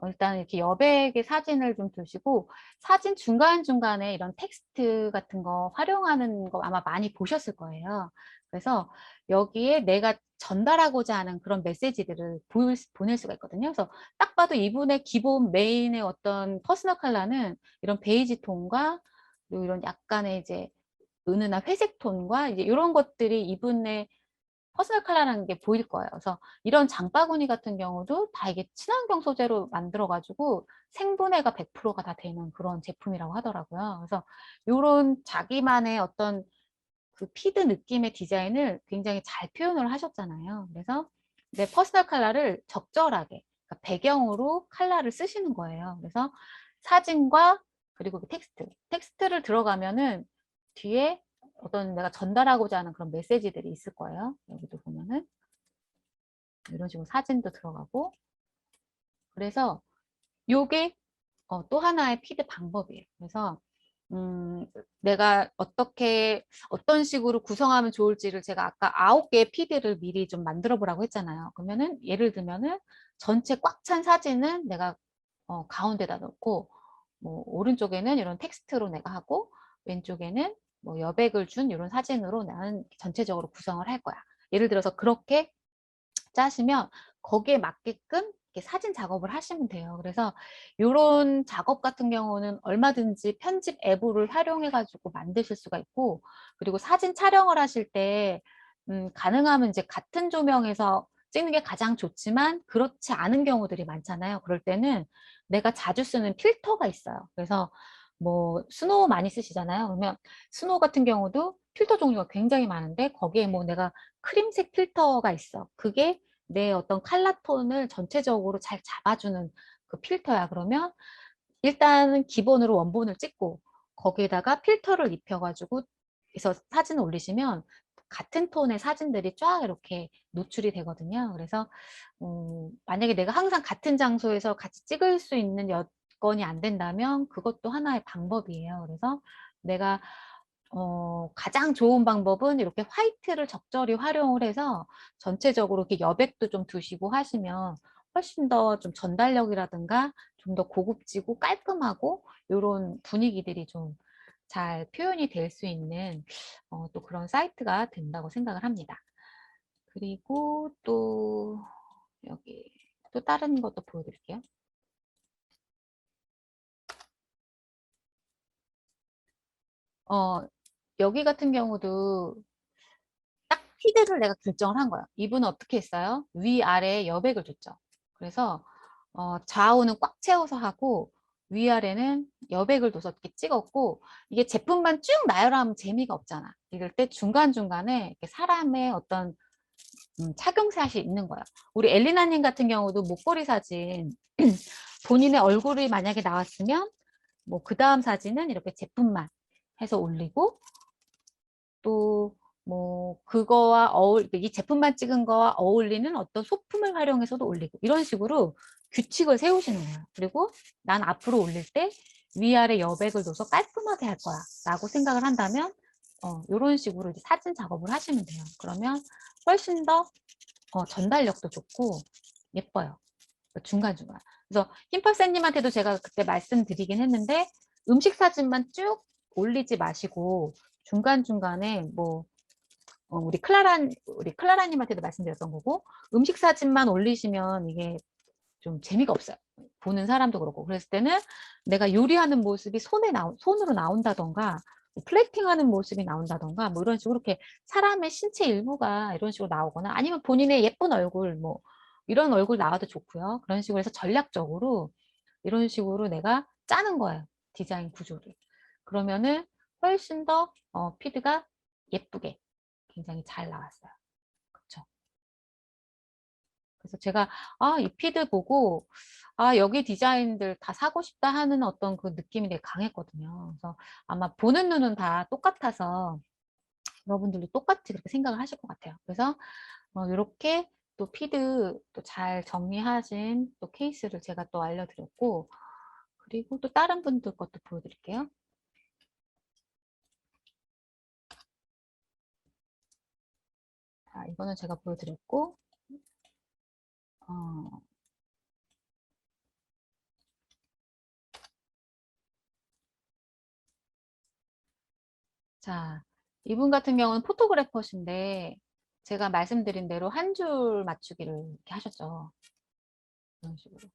일단 이렇게 여백의 사진을 좀 두시고, 사진 중간중간에 이런 텍스트 같은 거 활용하는 거 아마 많이 보셨을 거예요. 그래서 여기에 내가 전달하고자 하는 그런 메시지들을 보낼 수가 있거든요. 그래서 딱 봐도 이분의 기본 메인의 어떤 퍼스널 컬러는 이런 베이지 톤과 그리고 이런 약간의 이제 은은한 회색 톤과 이제 이런 것들이 이분의 퍼스널 컬러라는 게 보일 거예요. 그래서 이런 장바구니 같은 경우도 다 이게 친환경 소재로 만들어가지고 생분해가 100%가 다 되는 그런 제품이라고 하더라고요. 그래서 이런 자기만의 어떤 그 피드 느낌의 디자인을 굉장히 잘 표현을 하셨잖아요. 그래서 내 퍼스널 컬러를 적절하게 그러니까 배경으로 컬러를 쓰시는 거예요. 그래서 사진과 그리고 그 텍스트를 들어가면은 뒤에 어떤 내가 전달하고자 하는 그런 메시지들이 있을 거예요. 여기도 보면은 이런 식으로 사진도 들어가고 그래서 요게 또 하나의 피드 방법이에요. 그래서 내가 어떤 식으로 구성하면 좋을지를 제가 아까 9개의 피드를 미리 좀 만들어 보라고 했잖아요. 그러면은 예를 들면은 전체 꽉 찬 사진은 내가 가운데다 놓고 뭐 오른쪽에는 이런 텍스트로 내가 하고 왼쪽에는 뭐 여백을 준 이런 사진으로 나는 전체적으로 구성을 할 거야. 예를 들어서 그렇게 짜시면 거기에 맞게끔 이렇게 사진 작업을 하시면 돼요. 그래서 이런 작업 같은 경우는 얼마든지 편집 앱을 활용해 가지고 만드실 수가 있고 그리고 사진 촬영을 하실 때 가능하면 이제 같은 조명에서 찍는 게 가장 좋지만 그렇지 않은 경우들이 많잖아요. 그럴 때는 내가 자주 쓰는 필터가 있어요. 그래서 뭐 스노우 많이 쓰시잖아요. 그러면 스노우 같은 경우도 필터 종류가 굉장히 많은데 거기에 뭐 내가 크림색 필터가 있어. 그게 내 어떤 컬러 톤을 전체적으로 잘 잡아주는 그 필터야. 그러면 일단은 기본으로 원본을 찍고 거기에다가 필터를 입혀가지고 그래서 사진을 올리시면 같은 톤의 사진들이 쫙 이렇게 노출이 되거든요. 그래서 만약에 내가 항상 같은 장소에서 같이 찍을 수 있는 여건이 안 된다면 그것도 하나의 방법이에요. 그래서 내가 가장 좋은 방법은 이렇게 화이트를 적절히 활용을 해서 전체적으로 이렇게 여백도 좀 두시고 하시면 훨씬 더 좀 전달력이라든가 좀 더 고급지고 깔끔하고 이런 분위기들이 좀 잘 표현이 될 수 있는 또 그런 사이트가 된다고 생각을 합니다. 그리고 또 여기 또 다른 것도 보여드릴게요. 여기 같은 경우도 딱 피드를 내가 결정을 한 거야. 이분은 어떻게 했어요? 위아래 여백을 줬죠. 그래서 좌우는 꽉 채워서 하고 위아래는 여백을 둬서 이렇게 찍었고, 이게 제품만 쭉 나열하면 재미가 없잖아. 이럴 때 중간중간에 이렇게 사람의 어떤 착용샷이 있는 거야. 우리 엘리나님 같은 경우도 목걸이 사진 본인의 얼굴이 만약에 나왔으면 뭐 그 다음 사진은 이렇게 제품만 해서 올리고, 또 뭐 그거와 이 제품만 찍은 거와 어울리는 어떤 소품을 활용해서도 올리고, 이런 식으로 규칙을 세우시는 거예요. 그리고 난 앞으로 올릴 때 위아래 여백을 둬서 깔끔하게 할 거야 라고 생각을 한다면 이런 식으로 이제 사진 작업을 하시면 돼요. 그러면 훨씬 더 전달력도 좋고 예뻐요. 중간중간. 그래서 힘파쌤님한테도 제가 그때 말씀드리긴 했는데, 음식 사진만 쭉 올리지 마시고 중간중간에 뭐 우리 클라라님한테도 말씀드렸던 거고, 음식 사진만 올리시면 이게 좀 재미가 없어요. 보는 사람도 그렇고. 그랬을 때는 내가 요리하는 모습이 손으로 나온다던가, 플레이팅하는 모습이 나온다던가, 뭐 이런 식으로 이렇게 사람의 신체 일부가 이런 식으로 나오거나, 아니면 본인의 예쁜 얼굴, 뭐 이런 얼굴 나와도 좋고요. 그런 식으로 해서 전략적으로 이런 식으로 내가 짜는 거예요. 디자인 구조를. 그러면은 훨씬 더 피드가 예쁘게 굉장히 잘 나왔어요. 그렇죠? 그래서 제가 이 피드 보고 여기 디자인들 다 사고 싶다 하는 어떤 그 느낌이 되게 강했거든요. 그래서 아마 보는 눈은 다 똑같아서 여러분들도 똑같이 그렇게 생각을 하실 것 같아요. 그래서 이렇게 또 피드 또 잘 정리하신 또 케이스를 제가 또 알려드렸고, 그리고 또 다른 분들 것도 보여드릴게요. 자, 이거는 제가 보여드렸고, 어, 자, 이분 같은 경우는 포토그래퍼신데 제가 말씀드린 대로 한 줄 맞추기를 이렇게 하셨죠. 이런 식으로.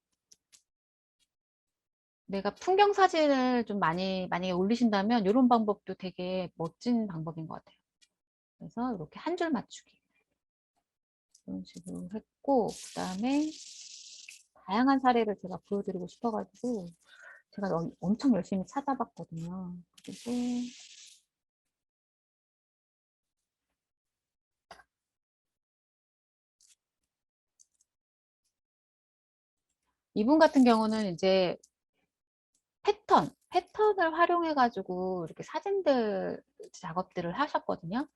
내가 풍경 사진을 좀 많이 만약에 올리신다면 이런 방법도 되게 멋진 방법인 것 같아요. 그래서 이렇게 한 줄 맞추기 이런 식으로 했고, 그 다음에 다양한 사례를 제가 보여드리고 싶어가지고 제가 엄청 열심히 찾아봤거든요. 그리고 이분 같은 경우는 이제 패턴을 활용해가지고 이렇게 사진들 작업들을 하셨거든요.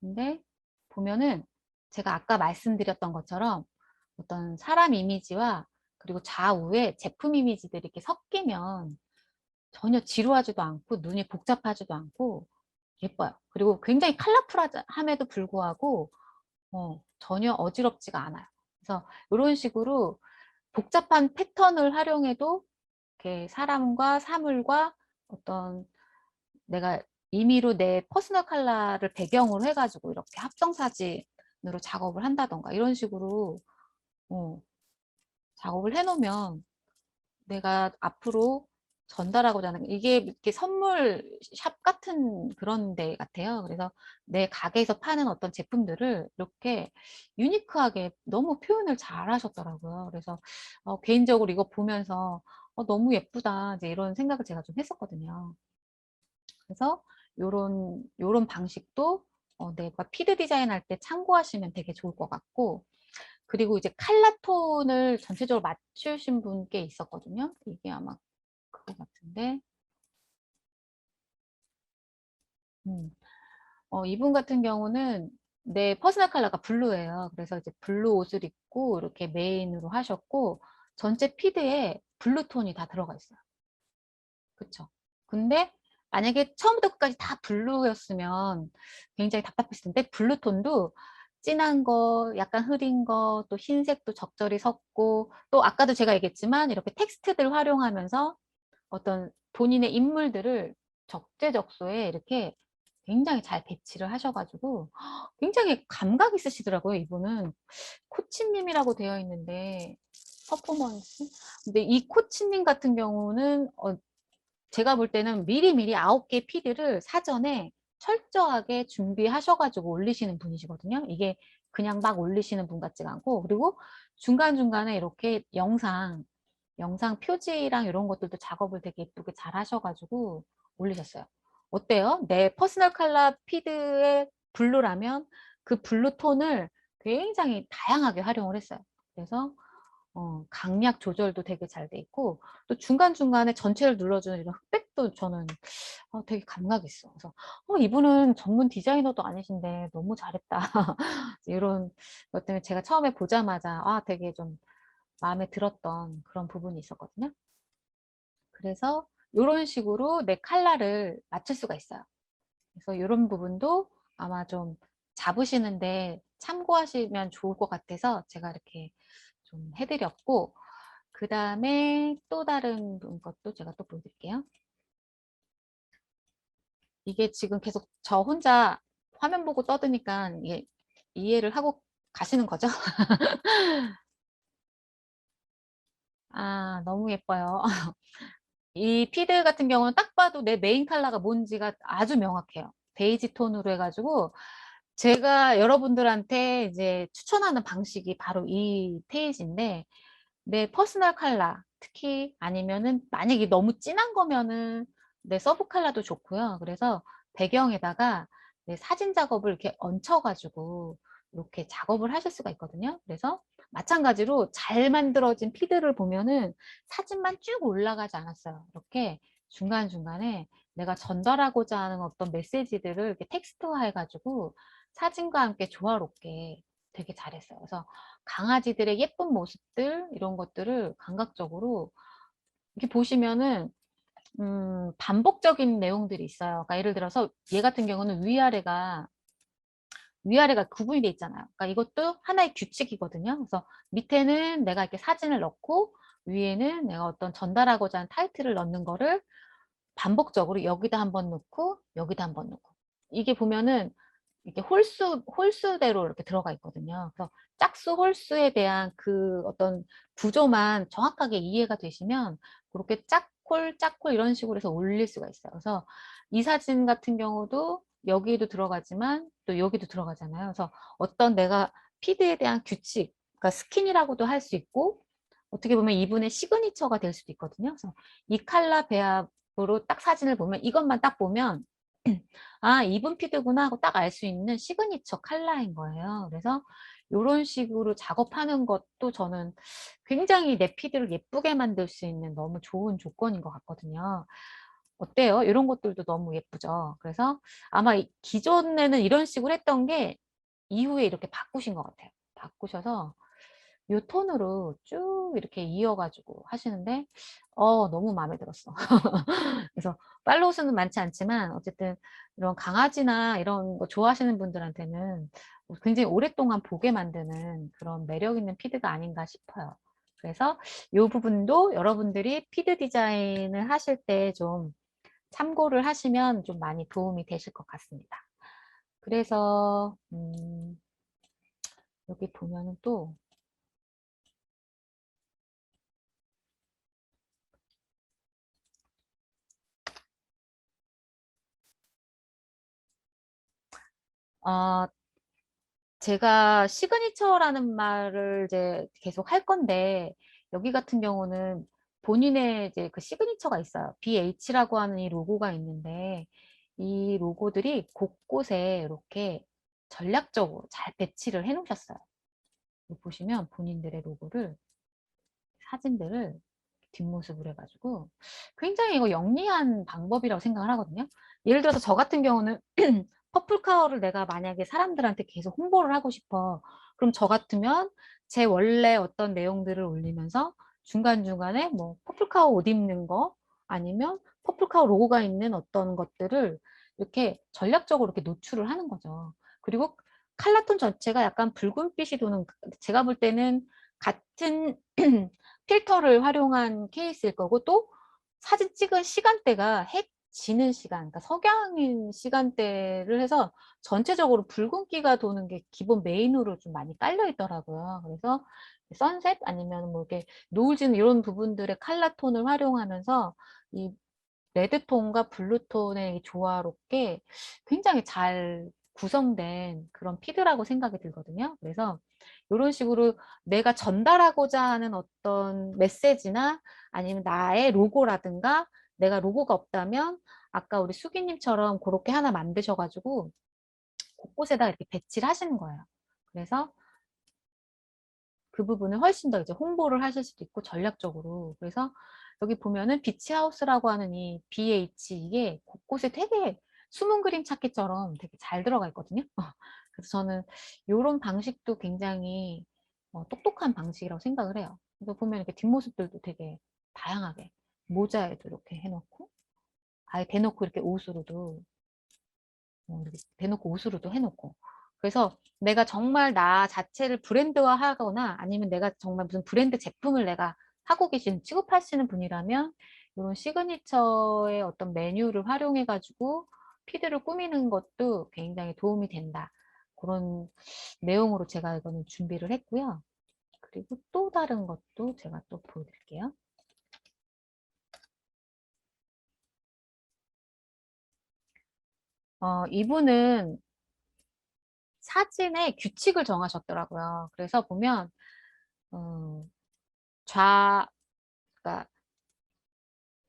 근데 보면은 제가 아까 말씀드렸던 것처럼 어떤 사람 이미지와 그리고 좌우에 제품 이미지들이 이렇게 섞이면 전혀 지루하지도 않고 눈이 복잡하지도 않고 예뻐요. 그리고 굉장히 컬러풀함에도 불구하고 전혀 어지럽지가 않아요. 그래서 이런 식으로 복잡한 패턴을 활용해도 이렇게 사람과 사물과 어떤 내가 임의로 내 퍼스널 컬러를 배경으로 해가지고 이렇게 합성 사진으로 작업을 한다던가 이런 식으로 어, 작업을 해놓으면 내가 앞으로 전달하고자 하는 이게 이렇게 선물 샵 같은 그런 데 같아요. 그래서 내 가게에서 파는 어떤 제품들을 이렇게 유니크하게 너무 표현을 잘 하셨더라고요. 그래서 개인적으로 이거 보면서 너무 예쁘다 이제 이런 생각을 제가 좀 했었거든요. 그래서 요런 방식도 내가 피드 디자인 할 때 참고하시면 되게 좋을 것 같고, 그리고 이제 칼라 톤을 전체적으로 맞추신 분께 있었거든요. 이게 아마 그거 같은데, 음. 이분 같은 경우는 내 퍼스널 컬러가 블루예요. 그래서 이제 블루 옷을 입고 이렇게 메인으로 하셨고, 전체 피드에 블루 톤이 다 들어가 있어요. 그쵸? 근데 만약에 처음부터 끝까지 다 블루였으면 굉장히 답답했을 텐데, 블루 톤도 진한 거, 약간 흐린 거, 또 흰색도 적절히 섞고, 또 아까도 제가 얘기했지만 이렇게 텍스트들 활용하면서 어떤 본인의 인물들을 적재적소에 이렇게 굉장히 잘 배치를 하셔가지고 굉장히 감각 있으시더라고요. 이분은 코치님이라고 되어 있는데 퍼포먼스. 근데 이 코치님 같은 경우는 제가 볼 때는 미리미리 9개 피드를 사전에 철저하게 준비하셔가지고 올리시는 분이시거든요. 이게 그냥 막 올리시는 분 같지가 않고, 그리고 중간중간에 이렇게 영상 표지랑 이런 것들도 작업을 되게 예쁘게 잘 하셔가지고 올리셨어요. 어때요? 내 퍼스널 컬러 피드의 블루라면 그 블루 톤을 굉장히 다양하게 활용을 했어요. 그래서 강약 조절도 되게 잘 돼 있고, 또 중간중간에 전체를 눌러주는 이런 흑백도 저는 되게 감각이 있어. 그래서 이분은 전문 디자이너도 아니신데 너무 잘했다. 이런 것 때문에 제가 처음에 보자마자 되게 좀 마음에 들었던 그런 부분이 있었거든요. 그래서 이런 식으로 내 컬러를 맞출 수가 있어요. 그래서 이런 부분도 아마 좀 잡으시는데 참고하시면 좋을 것 같아서 제가 이렇게 좀 해드렸고, 그 다음에 또 다른 것도 제가 또 보여드릴게요. 이게 지금 계속 저 혼자 화면 보고 떠드니까 이게 이해를 하고 가시는 거죠? 너무 예뻐요. 이 피드 같은 경우는 딱 봐도 내 메인 컬러가 뭔지가 아주 명확해요. 베이지 톤으로 해가지고 제가 여러분들한테 이제 추천하는 방식이 바로 이 페이지인데, 내 퍼스널 컬러 특히 아니면은 만약에 너무 진한 거면은 내 서브 컬러도 좋고요. 그래서 배경에다가 내 사진 작업을 이렇게 얹혀가지고 이렇게 작업을 하실 수가 있거든요. 그래서 마찬가지로 잘 만들어진 피드를 보면은 사진만 쭉 올라가지 않았어요. 이렇게 중간중간에 내가 전달하고자 하는 어떤 메시지들을 이렇게 텍스트화 해가지고 사진과 함께 조화롭게 되게 잘했어요. 그래서 강아지들의 예쁜 모습들 이런 것들을 감각적으로 이렇게 보시면은 반복적인 내용들이 있어요. 그러니까 예를 들어서 얘 같은 경우는 위아래가 구분이 돼 있잖아요. 그러니까 이것도 하나의 규칙이거든요. 그래서 밑에는 내가 이렇게 사진을 넣고 위에는 내가 어떤 전달하고자 하는 타이틀을 넣는 거를 반복적으로 여기다 한번 넣고 여기다 한번 넣고, 이게 보면은 이렇게 홀수대로 이렇게 들어가 있거든요. 그래서 짝수 홀수에 대한 그 어떤 구조만 정확하게 이해가 되시면 그렇게 짝홀 짝홀 이런 식으로 해서 올릴 수가 있어요. 그래서 이 사진 같은 경우도 여기에도 들어가지만 또 여기도 들어가잖아요. 그래서 어떤 내가 피드에 대한 규칙, 그러니까 스킨이라고도 할 수 있고, 어떻게 보면 이분의 시그니처가 될 수도 있거든요. 그래서 이 컬러 배합으로 딱 사진을 보면, 이것만 딱 보면 이분 피드구나 하고 딱 알 수 있는 시그니처 컬러인 거예요. 그래서 이런 식으로 작업하는 것도 저는 굉장히 내 피드를 예쁘게 만들 수 있는 너무 좋은 조건인 것 같거든요. 어때요? 이런 것들도 너무 예쁘죠. 그래서 아마 기존에는 이런 식으로 했던 게 이후에 이렇게 바꾸신 것 같아요. 바꾸셔서 이 톤으로 쭉 이렇게 이어가지고 하시는데 너무 마음에 들었어. 그래서 팔로우 수는 많지 않지만 어쨌든 이런 강아지나 이런 거 좋아하시는 분들한테는 굉장히 오랫동안 보게 만드는 그런 매력 있는 피드가 아닌가 싶어요. 그래서 이 부분도 여러분들이 피드 디자인을 하실 때 좀 참고를 하시면 좀 많이 도움이 되실 것 같습니다. 그래서 여기 보면은 또 어, 제가 시그니처라는 말을 이제 계속 할 건데, 여기 같은 경우는 본인의 이제 그 시그니처가 있어요. BH라고 하는 이 로고가 있는데, 이 로고들이 곳곳에 이렇게 전략적으로 잘 배치를 해 놓으셨어요. 보시면 본인들의 로고를, 사진들을 뒷모습으로 해가지고 굉장히 이거 영리한 방법이라고 생각을 하거든요. 예를 들어서 저 같은 경우는 퍼플카어를 내가 만약에 사람들한테 계속 홍보를 하고 싶어. 그럼 저 같으면 제 원래 어떤 내용들을 올리면서 중간중간에 뭐 퍼플카어 옷 입는 거 아니면 퍼플카어 로고가 있는 어떤 것들을 이렇게 전략적으로 이렇게 노출을 하는 거죠. 그리고 칼라톤 전체가 약간 붉은빛이 도는, 제가 볼 때는 같은 필터를 활용한 케이스일 거고, 또 사진 찍은 시간대가 해 지는 시간, 그러니까 석양인 시간대를 해서 전체적으로 붉은기가 도는 게 기본 메인으로 좀 많이 깔려 있더라고요. 그래서 선셋 아니면 뭐 이렇게 노을 지는 이런 부분들의 칼라톤을 활용하면서 이 레드톤과 블루톤의 조화롭게 굉장히 잘 구성된 그런 피드라고 생각이 들거든요. 그래서 이런 식으로 내가 전달하고자 하는 어떤 메시지나 아니면 나의 로고라든가, 내가 로고가 없다면 아까 우리 수기님처럼 그렇게 하나 만드셔가지고 곳곳에다 이렇게 배치를 하시는 거예요. 그래서 그 부분을 훨씬 더 이제 홍보를 하실 수도 있고 전략적으로. 그래서 여기 보면은 비치하우스라고 하는 이 BH, 이게 곳곳에 되게 숨은 그림 찾기처럼 되게 잘 들어가 있거든요. 그래서 저는 이런 방식도 굉장히 똑똑한 방식이라고 생각을 해요. 그래서 보면 이렇게 뒷모습들도 되게 다양하게 모자에도 이렇게 해놓고, 아예 대놓고 이렇게 옷으로도, 이렇게 대놓고 옷으로도 해놓고. 그래서 내가 정말 나 자체를 브랜드화 하거나 아니면 내가 정말 무슨 브랜드 제품을 내가 하고 계신, 취급하시는 분이라면 이런 시그니처의 어떤 메뉴를 활용해 가지고 피드를 꾸미는 것도 굉장히 도움이 된다. 그런 내용으로 제가 이거는 준비를 했고요. 그리고 또 다른 것도 제가 또 보여드릴게요. 이분은 사진에 규칙을 정하셨더라고요. 그래서 보면 어, 그러니까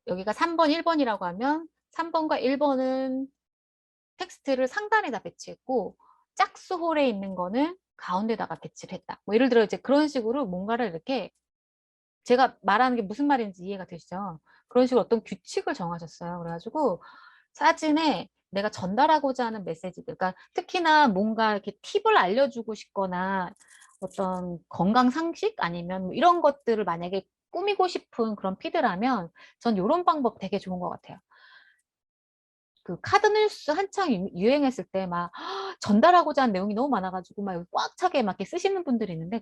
여기가 3번, 1번이라고 하면 3번과 1번은 텍스트를 상단에다 배치했고, 짝수홀에 있는 거는 가운데다가 배치를 했다. 뭐 예를 들어 이제 그런 식으로 뭔가를 이렇게, 제가 말하는 게 무슨 말인지 이해가 되시죠? 그런 식으로 어떤 규칙을 정하셨어요. 그래가지고 사진에 내가 전달하고자 하는 메시지들, 그러니까 특히나 뭔가 이렇게 팁을 알려주고 싶거나 어떤 건강 상식 아니면 뭐 이런 것들을 만약에 꾸미고 싶은 그런 피드라면 전 이런 방법 되게 좋은 것 같아요. 그 카드뉴스 한창 유행했을 때 막 전달하고자 하는 내용이 너무 많아가지고 막 꽉 차게 막 이렇게 쓰시는 분들이 있는데,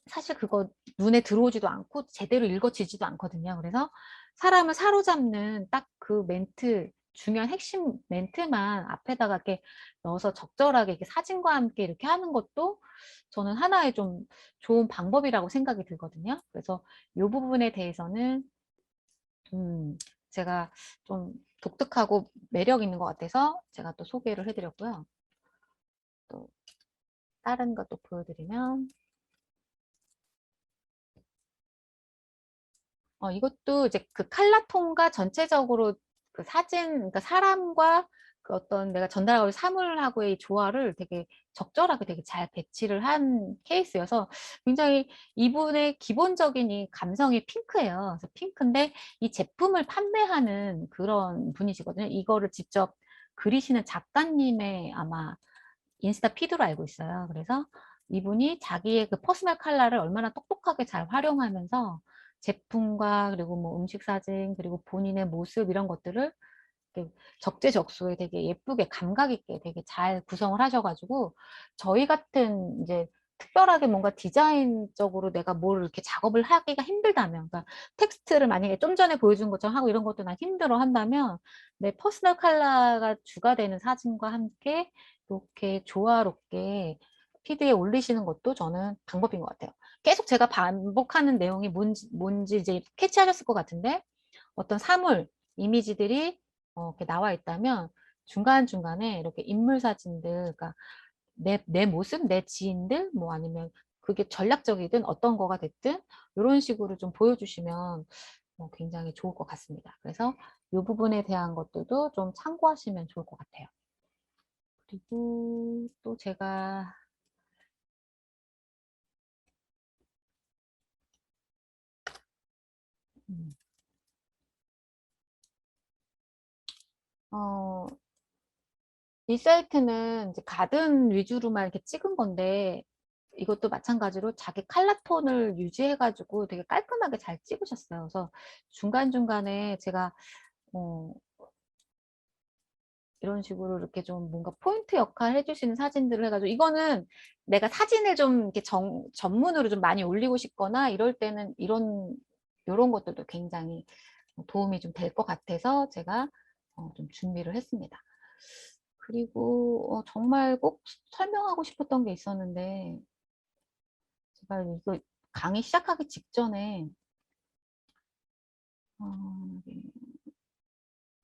사실 그거 눈에 들어오지도 않고 제대로 읽어지지도 않거든요. 그래서 사람을 사로잡는 딱 그 멘트, 중요한 핵심 멘트만 앞에다가 이렇게 넣어서 적절하게 이렇게 사진과 함께 이렇게 하는 것도 저는 하나의 좀 좋은 방법이라고 생각이 들거든요. 그래서 이 부분에 대해서는 제가 좀 독특하고 매력 있는 것 같아서 제가 또 소개를 해드렸고요. 또 다른 것도 보여드리면, 이것도 이제 그 칼라톤과 전체적으로 그 사진, 그러니까 사람과 그 어떤 내가 전달하고 사물하고의 조화를 되게 적절하게 되게 잘 배치를 한 케이스여서 굉장히 이분의 기본적인 이 감성이 핑크예요. 그래서 핑크인데 이 제품을 판매하는 그런 분이시거든요. 이거를 직접 그리시는 작가님의 아마 인스타 피드로 알고 있어요. 그래서 이분이 자기의 그 퍼스널 컬러를 얼마나 똑똑하게 잘 활용하면서 제품과 그리고 뭐 음식 사진 그리고 본인의 모습 이런 것들을 이렇게 적재적소에 되게 예쁘게 감각 있게 되게 잘 구성을 하셔가지고, 저희 같은 이제 특별하게 뭔가 디자인적으로 내가 뭘 이렇게 작업을 하기가 힘들다면, 그러니까 텍스트를 만약에 좀 전에 보여준 것처럼 하고 이런 것도 난 힘들어 한다면 내 퍼스널 컬러가 주가 되는 사진과 함께 이렇게 조화롭게 피드에 올리시는 것도 저는 방법인 것 같아요. 계속 제가 반복하는 내용이 뭔지 이제 캐치하셨을 것 같은데, 어떤 사물, 이미지들이 이렇게 나와 있다면 중간중간에 이렇게 인물 사진들, 그러니까 내 모습, 내 지인들, 뭐 아니면 그게 전략적이든 어떤 거가 됐든 이런 식으로 좀 보여주시면 굉장히 좋을 것 같습니다. 그래서 이 부분에 대한 것들도 좀 참고하시면 좋을 것 같아요. 그리고 또 제가 음, 어, 이 사이트는 이제 가든 위주로만 이렇게 찍은 건데, 이것도 마찬가지로 자기 칼라톤을 유지해가지고 되게 깔끔하게 잘 찍으셨어요. 그래서 중간중간에 제가 어, 이런 식으로 이렇게 좀 뭔가 포인트 역할 해줄 수 있는 사진들을 해가지고, 이거는 내가 사진을 좀 이렇게 전문으로 좀 많이 올리고 싶거나 이럴 때는 이런 것들도 굉장히 도움이 좀 될 것 같아서 제가 좀 준비를 했습니다. 그리고 정말 꼭 설명하고 싶었던 게 있었는데, 제가 이거 강의 시작하기 직전에 여기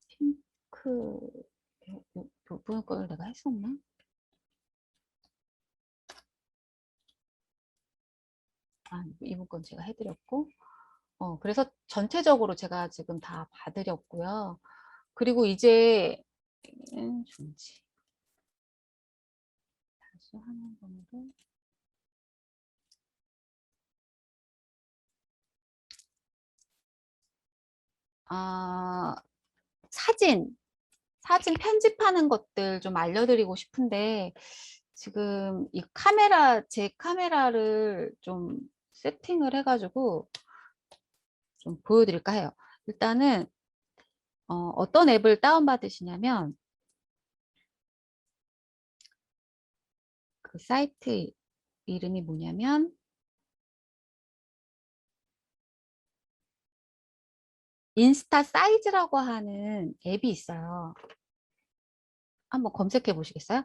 핑크 부분 걸 내가 했었나? 이분 건 제가 해드렸고, 그래서 전체적으로 제가 지금 다 봐드렸고요. 그리고 이제 중지 다시 화면번호를 사진 편집하는 것들 좀 알려드리고 싶은데, 지금 제 카메라를 좀 세팅을 해가지고 좀 보여드릴까 해요. 일단은 어떤 앱을 다운받으시냐면, 그 사이트 이름이 뭐냐면 인스타 사이즈라고 하는 앱이 있어요. 한번 검색해 보시겠어요?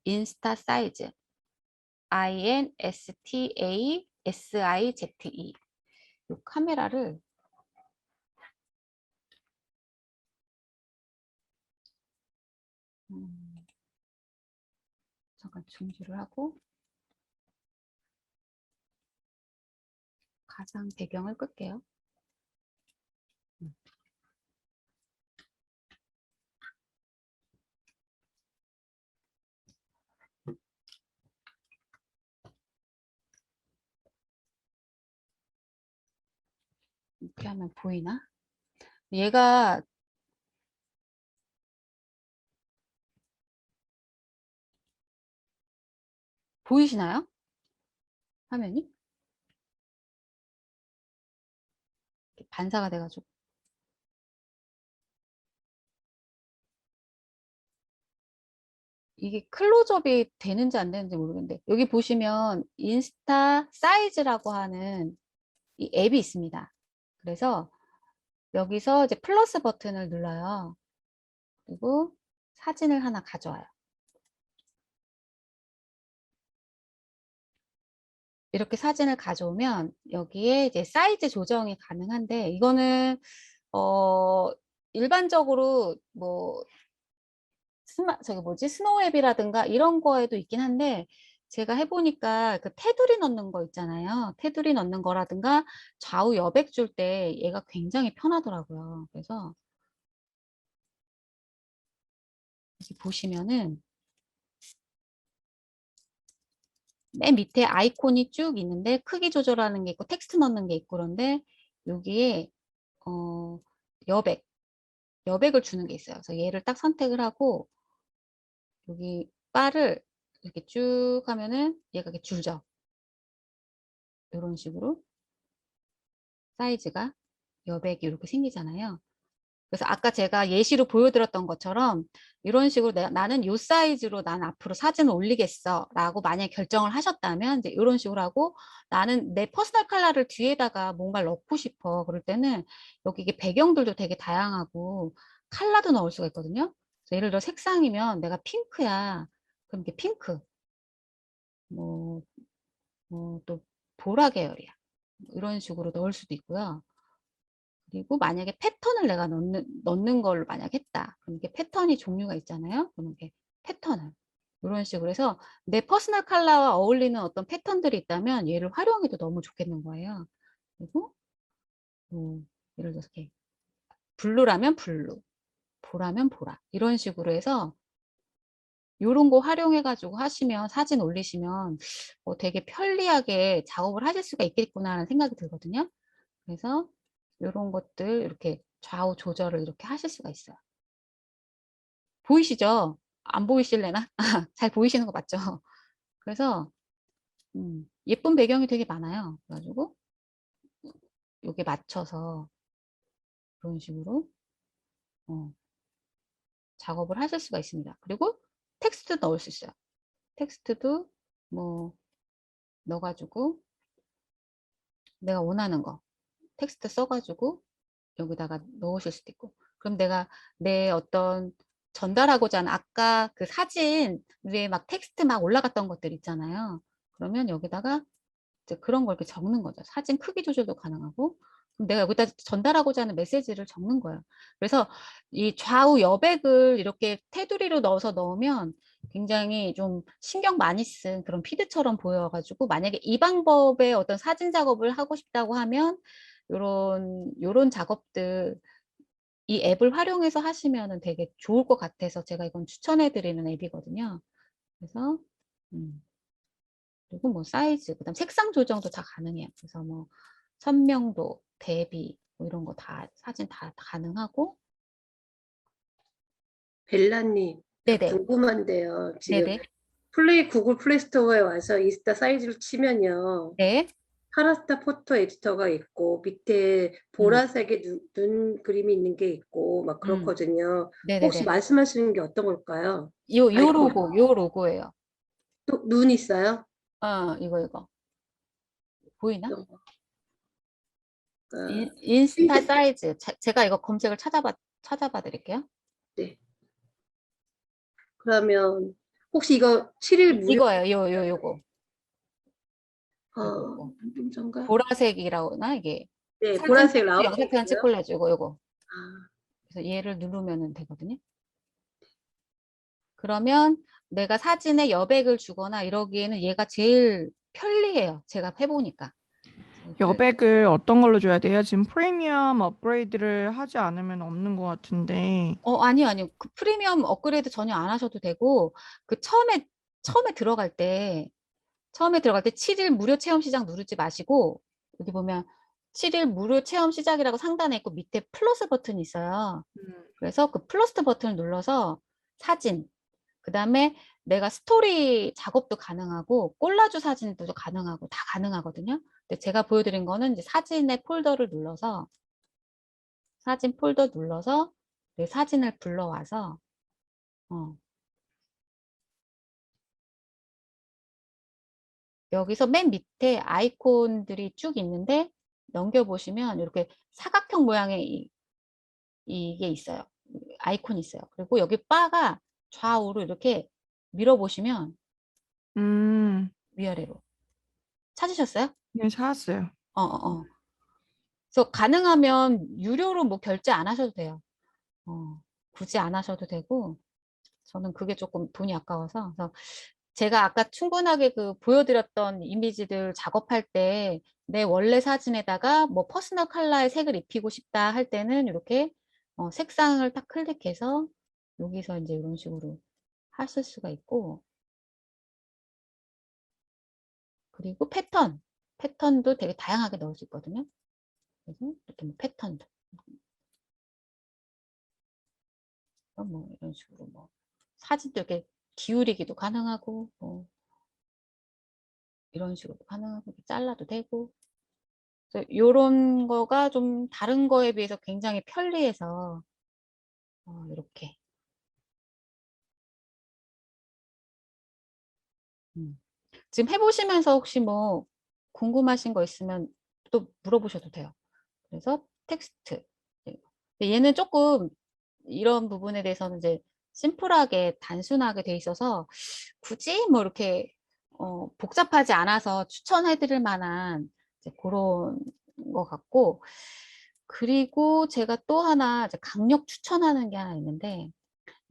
인스타 사이즈. INSTASIZE. 이 카메라를 잠깐 중지를 하고 가상 배경을 끌게요. 이렇게 하면 보이나? 얘가 보이시나요? 화면이? 반사가 돼가지고. 이게 클로즈업이 되는지 안 되는지 모르겠는데, 여기 보시면 인스타 사이즈라고 하는 이 앱이 있습니다. 그래서 여기서 이제 플러스 버튼을 눌러요. 그리고 사진을 하나 가져와요. 이렇게 사진을 가져오면 여기에 이제 사이즈 조정이 가능한데, 이거는 일반적으로 뭐 스노우앱이라든가 이런 거에도 있긴 한데, 제가 해보니까 그 테두리 넣는 거 있잖아요. 테두리 넣는 거라든가 좌우 여백 줄 때 얘가 굉장히 편하더라고요. 그래서 여기 보시면은 맨 밑에 아이콘이 쭉 있는데 크기 조절하는 게 있고 텍스트 넣는 게 있고, 그런데 여기에 어, 여백, 여백을 주는 게 있어요. 그래서 얘를 딱 선택을 하고 여기 바를 이렇게 쭉 하면은 얘가 이렇게 줄죠. 이런 식으로 사이즈가 여백이 이렇게 생기잖아요. 그래서 아까 제가 예시로 보여드렸던 것처럼 이런 식으로 나는 이 사이즈로 난 앞으로 사진을 올리겠어 라고 만약에 결정을 하셨다면 이제 이런 식으로 하고, 나는 내 퍼스널 컬러를 뒤에다가 뭔가를 넣고 싶어 그럴 때는 여기 이게 배경들도 되게 다양하고 컬러도 넣을 수가 있거든요. 그래서 예를 들어 색상이면 내가 핑크야, 그럼 이게 핑크, 뭐, 또 보라 계열이야, 이런 식으로 넣을 수도 있고요. 그리고 만약에 패턴을 내가 넣는 걸로 만약 했다. 그럼 이게 패턴이 종류가 있잖아요. 그럼 이게 패턴을 이런 식으로 해서 내 퍼스널 컬러와 어울리는 어떤 패턴들이 있다면 얘를 활용해도 너무 좋겠는 거예요. 그리고 예를 들어서 이렇게 블루라면 블루, 보라면 보라, 이런 식으로 해서 이런 거 활용해 가지고 하시면, 사진 올리시면 되게 편리하게 작업을 하실 수가 있겠구나 하는 생각이 들거든요. 그래서 이런 것들 이렇게 좌우 조절을 이렇게 하실 수가 있어요. 보이시죠? 안 보이실래나? 잘 보이시는 거 맞죠? 그래서 예쁜 배경이 되게 많아요. 그래가지고 여기에 맞춰서 그런 식으로 작업을 하실 수가 있습니다. 그리고 텍스트도 넣을 수 있어요. 텍스트도 뭐 넣어가지고 내가 원하는 거 텍스트 써가지고 여기다가 넣으실 수도 있고, 그럼 내가 내 어떤 전달하고자 하는 아까 그 사진 위에 막 텍스트 막 올라갔던 것들 있잖아요. 그러면 여기다가 이제 그런 걸 이렇게 적는 거죠. 사진 크기 조절도 가능하고, 그럼 내가 여기다 전달하고자 하는 메시지를 적는 거예요. 그래서 이 좌우 여백을 이렇게 테두리로 넣어서 넣으면 굉장히 좀 신경 많이 쓴 그런 피드처럼 보여가지고, 만약에 이 방법의 어떤 사진 작업을 하고 싶다고 하면 요런 작업들 이 앱을 활용해서 하시면은 되게 좋을 것 같아서 제가 이건 추천해 드리는 앱이거든요. 그래서 그리고 뭐 사이즈, 그다음 색상 조정도 다 가능해요. 그래서 뭐 선명도, 대비 뭐 이런 거 다 사진 다 가능하고. 벨라님, 저 네네. 궁금한데요. 지금 네네. 구글 플레이 스토어에 와서 인스타 사이즈를 치면요. 네. 파라스타 포토 에디터가 있고 밑에 음. 보라색의 눈 그림이 있는 게 있고 막 그렇거든요. 혹시 네네네. 말씀하시는 게 어떤 걸까요? 요 아이콘. 로고, 요 로고예요. 또 눈 있어요? 이거. 보이나? 어떤 거? 아, 인스타 힌트. 사이즈. 제가 이거 검색을 찾아봐 드릴게요. 네. 그러면 혹시 이거 7일 무료? 이거예요. 요거. 요거. 좀 전가? 보라색이라고나 이게 네, 사진 보라색 텍스트 영상편 라운딩이고요. 찍콜라지 요거. 아, 그래서 얘를 누르면 되거든요. 그러면 내가 사진에 여백을 주거나 이러기에는 얘가 제일 편리해요. 제가 해보니까. 여백을 어떤 걸로 줘야 돼요? 지금 프리미엄 업그레이드를 하지 않으면 없는 것 같은데. 아니요. 그 프리미엄 업그레이드 전혀 안 하셔도 되고, 그 처음에 들어갈 때 7일 무료 체험 시작 누르지 마시고, 여기 보면 7일 무료 체험 시작이라고 상단에 있고 밑에 플러스 버튼이 있어요. 그래서 그 플러스 버튼을 눌러서 사진, 그 다음에 내가 스토리 작업도 가능하고 콜라주 사진도 가능하고 다 가능하거든요. 근데 제가 보여드린 거는 이제 사진의 폴더를 눌러서 사진 폴더 눌러서 내 사진을 불러와서 여기서 맨 밑에 아이콘들이 쭉 있는데 넘겨보시면 이렇게 사각형 모양의 이게 있어요. 아이콘이 있어요. 그리고 여기 바가 좌우로 이렇게 밀어보시면 음, 위아래로 찾으셨어요? 네, 찾았어요. 그래서 가능하면 유료로 뭐 결제 안 하셔도 돼요. 굳이 안 하셔도 되고, 저는 그게 조금 돈이 아까워서. 그래서 제가 아까 충분하게 그 보여드렸던 이미지들 작업할 때 내 원래 사진에다가 뭐 퍼스널 컬러의 색을 입히고 싶다 할 때는 이렇게 색상을 딱 클릭해서 여기서 이제 이런 식으로 하실 수가 있고, 그리고 패턴도 되게 다양하게 넣을 수 있거든요. 그래서 이렇게 뭐 패턴도 뭐 이런 식으로 뭐 사진도 이렇게 기울이기도 가능하고 뭐 이런 식으로 가능하고 이렇게 잘라도 되고. 그래서 이런 거가 좀 다른 거에 비해서 굉장히 편리해서 이렇게 지금 해보시면서 혹시 뭐 궁금하신 거 있으면 또 물어보셔도 돼요. 그래서 텍스트. 근데 얘는 조금 이런 부분에 대해서는 이제 심플하게 단순하게 돼 있어서 굳이 뭐 이렇게 복잡하지 않아서 추천해 드릴 만한 이제 그런 것 같고, 그리고 제가 또 하나 이제 강력 추천하는 게 하나 있는데,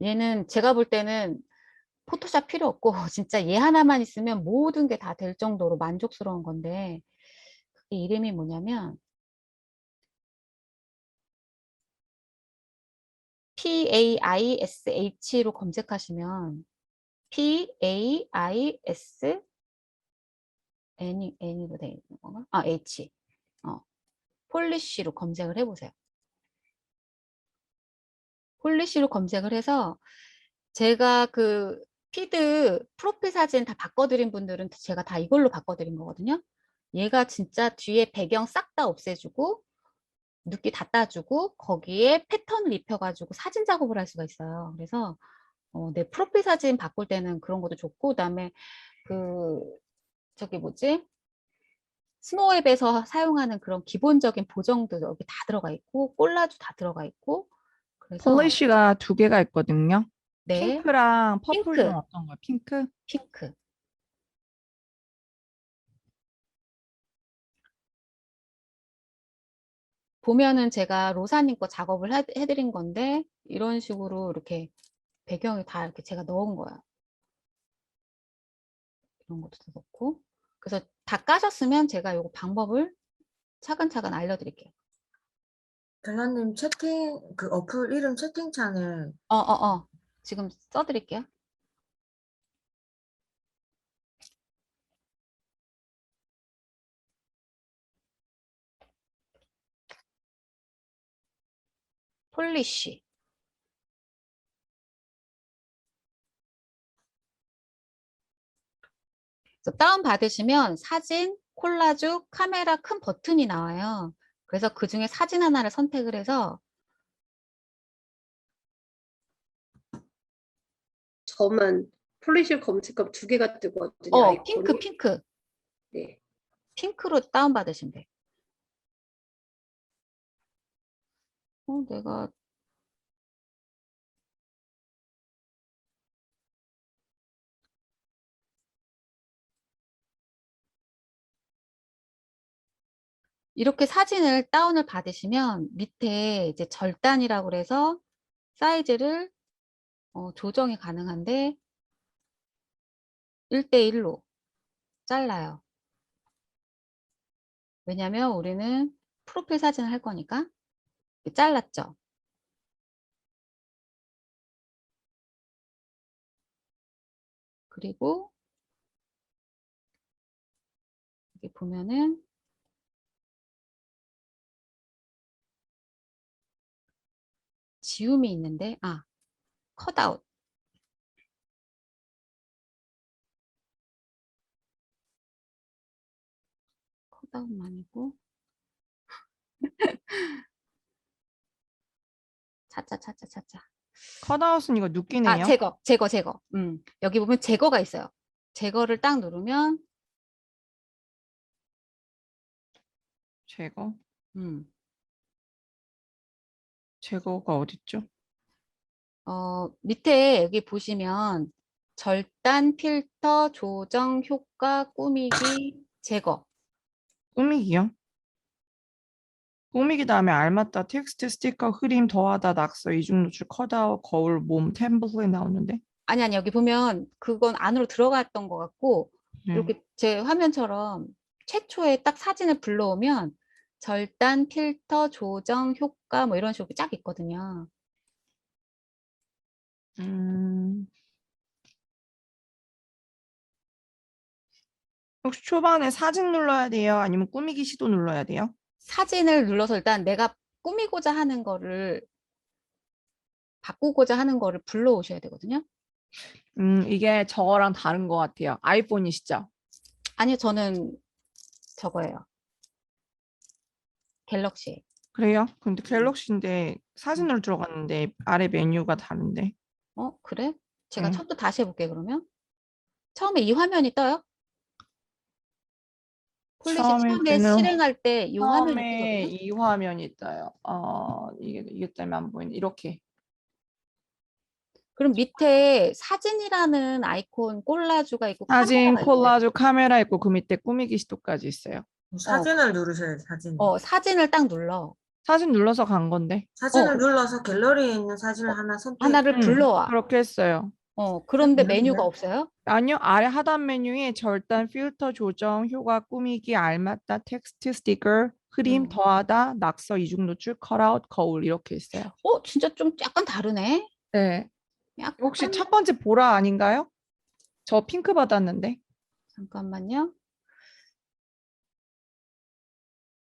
얘는 제가 볼 때는 포토샵 필요 없고 진짜 얘 하나만 있으면 모든 게 다 될 정도로 만족스러운 건데, 그게 이름이 뭐냐면 PAISH로 검색하시면 PAIS N으로 되어 있는 건가? H. 폴리쉬로 검색을 해보세요. 폴리쉬로 검색을 해서 제가 그 피드 프로필 사진 다 바꿔드린 분들은 제가 다 이걸로 바꿔드린 거거든요. 얘가 진짜 뒤에 배경 싹 다 없애주고 눕기 다 따주고 거기에 패턴을 입혀가지고 사진 작업을 할 수가 있어요. 그래서 내 프로필 사진 바꿀 때는 그런 것도 좋고, 그다음에 그 저기 뭐지? 스노우앱에서 사용하는 그런 기본적인 보정도 여기 다 들어가 있고, 콜라주 다 들어가 있고, 그래서 폴리쉬가 두 개가 있거든요. 네, 핑크랑 퍼플 중 핑크, 어떤 거예요? 핑크? 핑크. 보면은 제가 로사님 거 작업을 해드린 건데, 이런 식으로 이렇게 배경이 다 이렇게 제가 넣은 거예요. 이런 것도 다 넣고. 그래서 다 까셨으면 제가 요거 방법을 차근차근 알려드릴게요. 델라님 채팅, 그 어플 이름 채팅창에 지금 써드릴게요. 폴리쉬. 그래서 다운받으시면 사진, 콜라주, 카메라 큰 버튼이 나와요. 그래서 그 중에 사진 하나를 선택을 해서 저만 폴리실 검색하면 두 개가 뜨거든요. 아이콘이. 핑크. 네. 핑크로 다운받으시면 돼요. 내가 이렇게 사진을 다운을 받으시면 밑에 이제 절단이라고 그래서 사이즈를 조정이 가능한데 1대1로 잘라요. 왜냐면 우리는 프로필 사진을 할 거니까. 잘랐죠. 그리고 여기 보면은 지움이 있는데 컷아웃. 컷아웃만이고 차차. 컷아웃은 이거 눕기네요. 제거. 여기 보면 제거가 있어요. 제거를 딱 누르면 제거. 음, 제거가 어딨죠? 밑에 여기 보시면 절단, 필터, 조정, 효과, 꾸미기, 제거. 꾸미기요? 꾸미기 다음에 알맞다 텍스트 스티커 흐림 더하다 낙서 이중 노출 컷아웃 거울 몸 템플릿 나오는데 아니, 여기 보면 그건 안으로 들어갔던 것 같고, 네. 이렇게 제 화면처럼 최초에 딱 사진을 불러오면 절단, 필터, 조정, 효과 뭐 이런 식으로 쫙 있거든요. 혹시 초반에 사진 눌러야 돼요? 아니면 꾸미기 시도 눌러야 돼요? 사진을 눌러서 일단 내가 꾸미고자 하는 거를 바꾸고자 하는 거를 불러오셔야 되거든요. 이게 저거랑 다른 것 같아요. 아이폰이시죠? 아니요, 저는 저거예요. 갤럭시. 그래요? 근데 갤럭시인데 사진으로 들어갔는데 아래 메뉴가 다른데. 그래? 제가 응. 처음부터 다시 해볼게요, 그러면. 처음에 이 화면이 떠요? 폴리시 처음에 실행할 때 이 화면이 처음에 뜨거든요. 이 화면이 떠요. 이게 때문에 안 보이네. 이렇게. 그럼 밑에 사진이라는 아이콘 콜라주가 있고 사진, 카메라가 있어요. 콜라주, 카메라 있고 그 밑에 꾸미기 시도까지 있어요. 사진을 누르셔야 돼요, 사진. 사진을 딱 눌러. 사진 눌러서 간 건데. 사진을 눌러서 갤러리에 있는 사진을 하나 하나를 불러와. 그렇게 했어요. 그런데 누르면 메뉴가 돼요? 없어요? 아니요, 아래 하단 메뉴에 절단, 필터 조정, 효과, 꾸미기, 알맞다, 텍스트 스티커, 흐림, 더하다, 낙서, 이중 노출, 컷아웃, 거울 이렇게 있어요. 진짜 좀 약간 다르네. 네. 혹시 약간, 첫 번째 보라 아닌가요? 저 핑크 받았는데. 잠깐만요.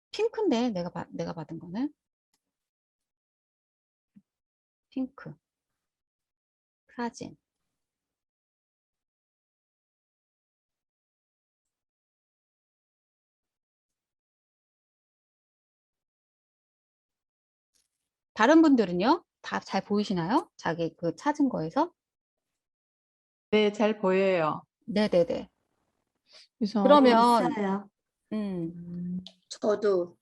핑크인데, 내가 받은 거는. 핑크. 사진. 다른 분들은요? 다 잘 보이시나요? 자기 그 찾은 거에서? 네, 잘 보여요. 네네네. 그래서 그러면, 있어요. 음, 저도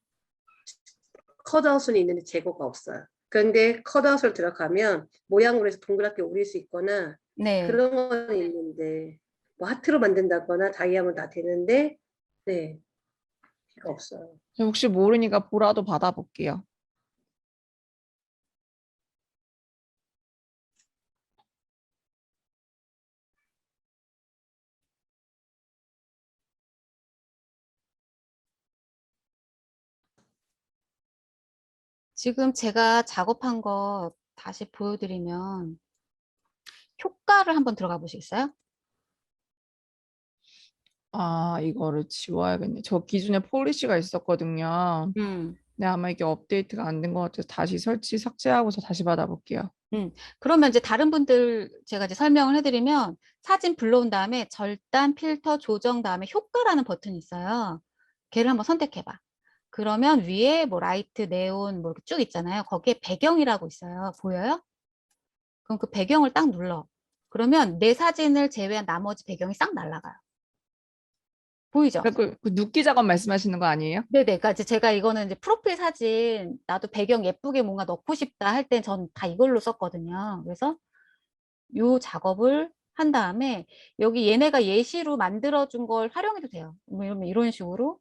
컷아웃은 있는데 제거가 없어요. 그런데 컷아웃을 들어가면 모양으로 해서 동그랗게 오릴 수 있거나 네. 그런 건 있는데 뭐 하트로 만든다거나 다이아몬드 다 되는데 네, 필요 없어요. 혹시 모르니까 보라도 받아볼게요. 지금 제가 작업한 거 다시 보여드리면 효과를 한번 들어가 보시겠어요? 아, 이거를 지워야겠네. 저 기준에 폴리시가 있었거든요. 근데 아마 이게 업데이트가 안 된 것 같아서 다시 설치 삭제하고서 다시 받아볼게요. 그러면 이제 다른 분들 제가 이제 설명을 해드리면 사진 불러온 다음에 절단 필터 조정 다음에 효과라는 버튼이 있어요. 걔를 한번 선택해봐. 그러면 위에 뭐 라이트, 네온 뭐 이렇게 쭉 있잖아요. 거기에 배경이라고 있어요. 보여요? 그럼 그 배경을 딱 눌러. 그러면 내 사진을 제외한 나머지 배경이 싹 날아가요. 보이죠? 그 눕기 작업 말씀하시는 거 아니에요? 네네. 그러니까 이제 제가 이거는 이제 프로필 사진 나도 배경 예쁘게 뭔가 넣고 싶다 할 땐 전 다 이걸로 썼거든요. 그래서 요 작업을 한 다음에 여기 얘네가 예시로 만들어준 걸 활용해도 돼요. 뭐 이런 식으로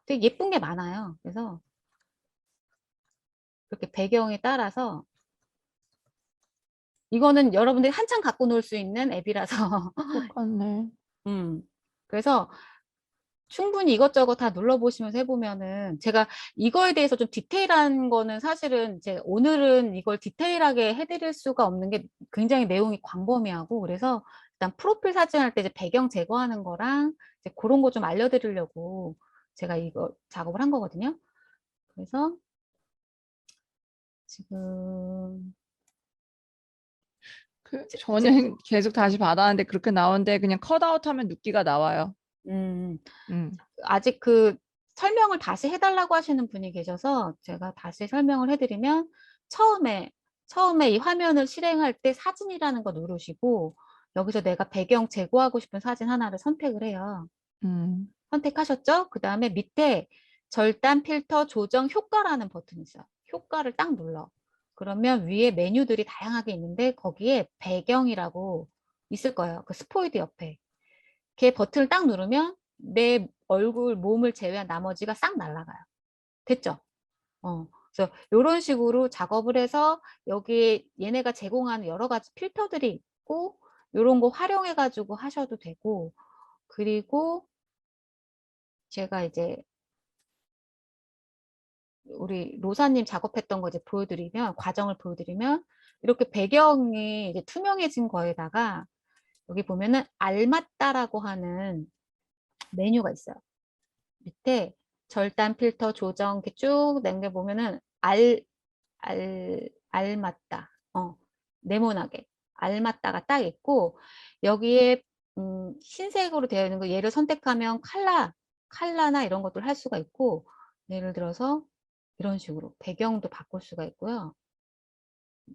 되게 예쁜 게 많아요. 그래서 이렇게 배경에 따라서 이거는 여러분들이 한참 갖고 놀 수 있는 앱이라서 똑같네. 그래서 충분히 이것저것 다 눌러보시면서 해보면은 제가 이거에 대해서 좀 디테일한 거는 사실은 이제 오늘은 이걸 디테일하게 해드릴 수가 없는 게 굉장히 내용이 광범위하고 그래서 일단 프로필 사진 할 때 이제 배경 제거하는 거랑 이제 그런 거 좀 알려드리려고 제가 이거 작업을 한 거거든요. 그래서 지금 저는 계속 다시 받았는데 그렇게 나오는데 그냥 컷아웃하면 눕기가 나와요. 음, 음. 아직 그 설명을 다시 해달라고 하시는 분이 계셔서 제가 다시 설명을 해드리면 처음에 이 화면을 실행할 때 사진이라는 거 누르시고 여기서 내가 배경 제거하고 싶은 사진 하나를 선택을 해요. 선택하셨죠? 그 다음에 밑에 절단 필터 조정 효과라는 버튼이 있어요. 효과를 딱 눌러. 그러면 위에 메뉴들이 다양하게 있는데 거기에 배경이라고 있을 거예요. 그 스포이드 옆에. 걔 버튼을 딱 누르면 내 얼굴, 몸을 제외한 나머지가 싹 날아가요. 됐죠? 그래서 이런 식으로 작업을 해서 여기에 얘네가 제공하는 여러 가지 필터들이 있고 이런 거 활용해 가지고 하셔도 되고 그리고 제가 이제 우리 로사님 작업했던 거 이제 보여드리면 과정을 보여드리면 이렇게 배경이 이제 투명해진 거에다가 여기 보면은 알맞다라고 하는 메뉴가 있어요. 밑에 절단 필터 조정 이렇게 쭉 남겨보면은 알맞다. 네모나게. 알맞다가 딱 있고, 여기에, 흰색으로 되어 있는 거, 얘를 선택하면 칼라나 이런 것들 할 수가 있고, 예를 들어서 이런 식으로 배경도 바꿀 수가 있고요.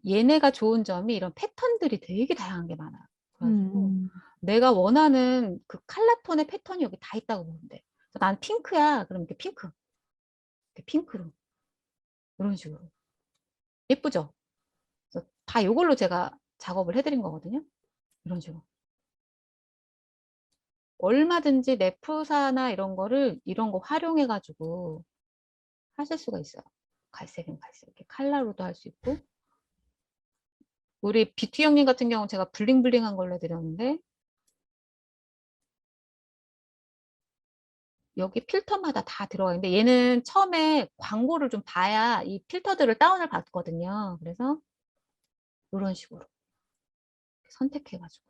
얘네가 좋은 점이 이런 패턴들이 되게 다양한 게 많아요. 그래가지고 내가 원하는 그 칼라 톤의 패턴이 여기 다 있다고 보면 돼. 난 핑크야. 그럼 이렇게 핑크. 이렇게 핑크로. 이런 식으로. 예쁘죠? 그래서 다 이걸로 제가 작업을 해드린 거거든요. 이런 식으로. 얼마든지 랩프사나 이런 거를 이런 거 활용해가지고 하실 수가 있어요. 갈색은 갈색. 이렇게 칼라로도 할 수 있고. 우리 비티 형님 같은 경우는 제가 블링블링한 걸로 해드렸는데 여기 필터마다 다 들어가 있는데 얘는 처음에 광고를 좀 봐야 이 필터들을 다운을 받거든요. 그래서 이런 식으로 선택해가지고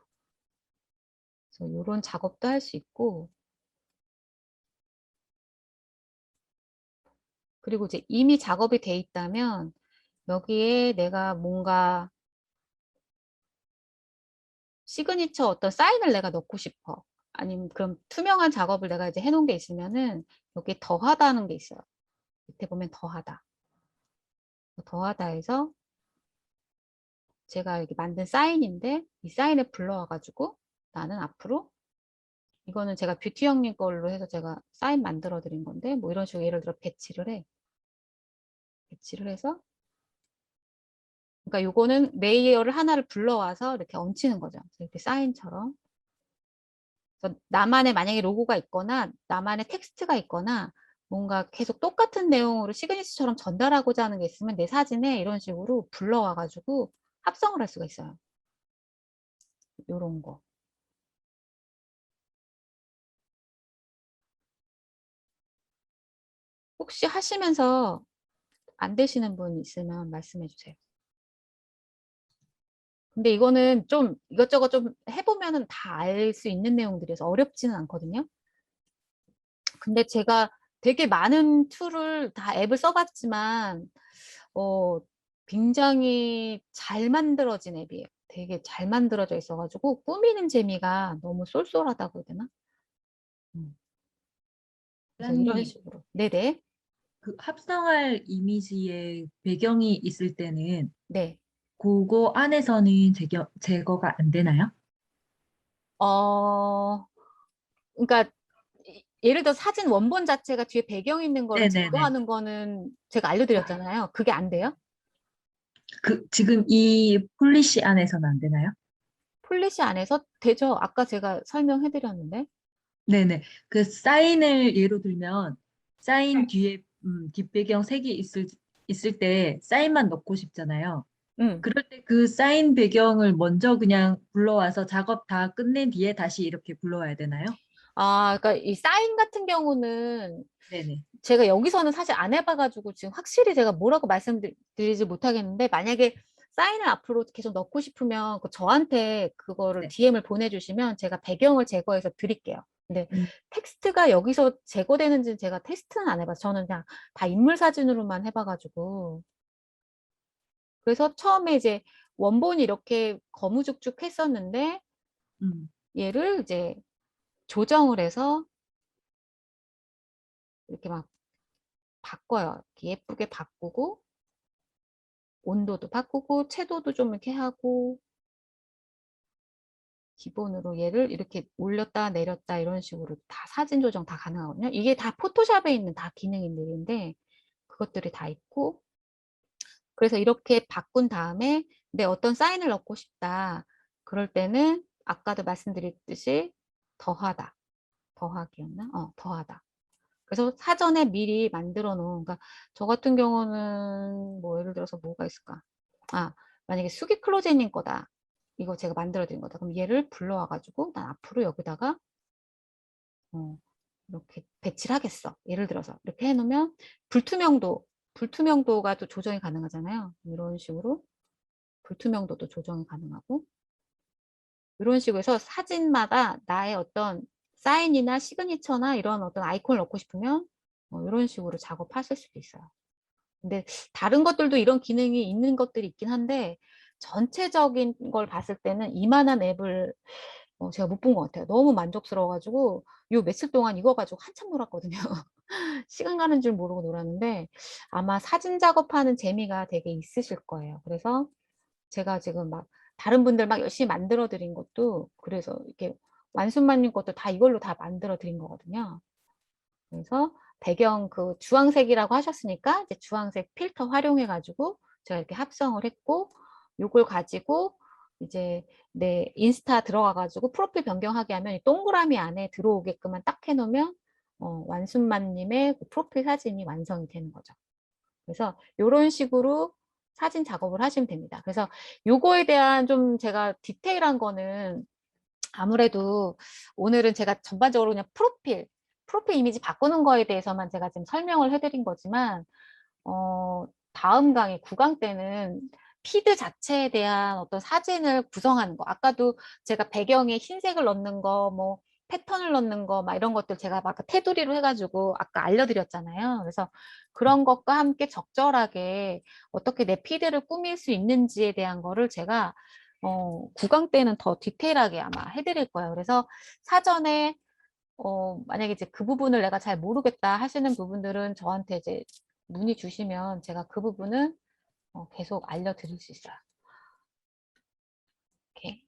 그래서 이런 작업도 할 수 있고 그리고 이제 이미 작업이 돼 있다면 여기에 내가 뭔가 시그니처 어떤 사인을 내가 넣고 싶어. 아니면 그럼 투명한 작업을 내가 이제 해놓은 게 있으면은 여기 더하다는 게 있어요. 밑에 보면 더하다. 더하다에서 제가 이렇게 만든 사인인데 이 사인을 불러와가지고 나는 앞으로 이거는 제가 뷰티 형님 걸로 해서 제가 사인 만들어 드린 건데 뭐 이런 식으로 예를 들어 배치를 해. 배치를 해서 그러니까 요거는 레이어를 하나를 불러와서 이렇게 얹히는 거죠. 이렇게 사인처럼. 그래서 나만의 만약에 로고가 있거나 나만의 텍스트가 있거나 뭔가 계속 똑같은 내용으로 시그니처처럼 전달하고자 하는 게 있으면 내 사진에 이런 식으로 불러와가지고 합성을 할 수가 있어요. 요런 거. 혹시 하시면서 안 되시는 분 있으면 말씀해 주세요. 근데 이거는 좀 이것저것 좀 해보면은 다 알 수 있는 내용들이어서 어렵지는 않거든요. 근데 제가 되게 많은 툴을 다 앱을 써봤지만 굉장히 잘 만들어진 앱이에요. 되게 잘 만들어져 있어가지고 꾸미는 재미가 너무 쏠쏠하다고 해야 되나? 그래서 이런 란님, 식으로. 네네. 그 합성할 이미지의 배경이 있을 때는 네. 그거 안에서는 제거가 안 되나요? 그러니까 예를 들어 사진 원본 자체가 뒤에 배경 있는 거를 네네네. 제거하는 거는 제가 알려드렸잖아요. 그게 안 돼요? 지금 이 폴리시 안에서는 안 되나요? 폴리시 안에서 되죠? 아까 제가 설명해드렸는데. 네네. 그 사인을 예로 들면 사인 뒤에 뒷배경 색이 있을 때 사인만 넣고 싶잖아요. 그럴 때 그 사인 배경을 먼저 그냥 불러와서 작업 다 끝낸 뒤에 다시 이렇게 불러와야 되나요? 그러니까 이 사인 같은 경우는 네네. 제가 여기서는 사실 안 해봐가지고 지금 확실히 제가 뭐라고 말씀드리지 못하겠는데 만약에 사인을 앞으로 계속 넣고 싶으면 저한테 그거를 네. DM을 보내주시면 제가 배경을 제거해서 드릴게요. 근데 음, 텍스트가 여기서 제거되는지는 제가 테스트는 안 해봐서 저는 그냥 다 인물 사진으로만 해봐가지고 그래서 처음에 이제 원본이 이렇게 거무죽죽 했었는데 음. 얘를 이제 조정을 해서 이렇게 막 바꿔요. 이렇게 예쁘게 바꾸고 온도도 바꾸고 채도도 좀 이렇게 하고 기본으로 얘를 이렇게 올렸다 내렸다 이런 식으로 다 사진 조정 다 가능하거든요. 이게 다 포토샵에 있는 다 기능들인데 그것들이 다 있고 그래서 이렇게 바꾼 다음에 내 어떤 사인을 넣고 싶다. 그럴 때는 아까도 말씀드렸듯이 더하다. 더하기였나? 더하다. 그래서 사전에 미리 만들어 놓은, 그러니까 저 같은 경우는 뭐 예를 들어서 뭐가 있을까? 만약에 수기 클로제님 거다. 이거 제가 만들어 드린 거다. 그럼 얘를 불러와 가지고 난 앞으로 여기다가 이렇게 배치를 하겠어. 예를 들어서 이렇게 해놓으면 불투명도가 또 조정이 가능하잖아요. 이런 식으로 불투명도도 조정이 가능하고 이런 식으로 해서 사진마다 나의 어떤 사인이나 시그니처나 이런 어떤 아이콘을 넣고 싶으면 이런 식으로 작업하실 수도 있어요. 근데 다른 것들도 이런 기능이 있는 것들이 있긴 한데 전체적인 걸 봤을 때는 이만한 앱을 제가 못 본 것 같아요. 너무 만족스러워가지고 요 며칠 동안 이거 가지고 한참 놀았거든요. 시간 가는 줄 모르고 놀았는데 아마 사진 작업하는 재미가 되게 있으실 거예요. 그래서 제가 지금 막 다른 분들 막 열심히 만들어 드린 것도 그래서 이렇게 완순마님 것도 다 이걸로 다 만들어 드린 거거든요. 그래서 배경 그 주황색이라고 하셨으니까 이제 주황색 필터 활용해 가지고 제가 이렇게 합성을 했고 요걸 가지고 이제 내 인스타 들어가 가지고 프로필 변경하게 하면 이 동그라미 안에 들어오게끔만 딱 해놓으면 완순마님의 그 프로필 사진이 완성이 되는 거죠. 그래서 이런 식으로 사진 작업을 하시면 됩니다. 그래서 요거에 대한 좀 제가 디테일한 거는 아무래도 오늘은 제가 전반적으로 그냥 프로필 이미지 바꾸는 거에 대해서만 제가 지금 설명을 해드린 거지만, 다음 강의 9강 때는 피드 자체에 대한 어떤 사진을 구성하는 거. 아까도 제가 배경에 흰색을 넣는 거, 뭐, 패턴을 넣는 거, 막 이런 것들 제가 막 테두리로 해가지고 아까 알려드렸잖아요. 그래서 그런 것과 함께 적절하게 어떻게 내 피드를 꾸밀 수 있는지에 대한 거를 제가 9강 때는 더 디테일하게 아마 해드릴 거예요. 그래서 사전에 만약에 이제 그 부분을 내가 잘 모르겠다 하시는 부분들은 저한테 이제 문의 주시면 제가 그 부분은 계속 알려드릴 수 있어요. 이렇게.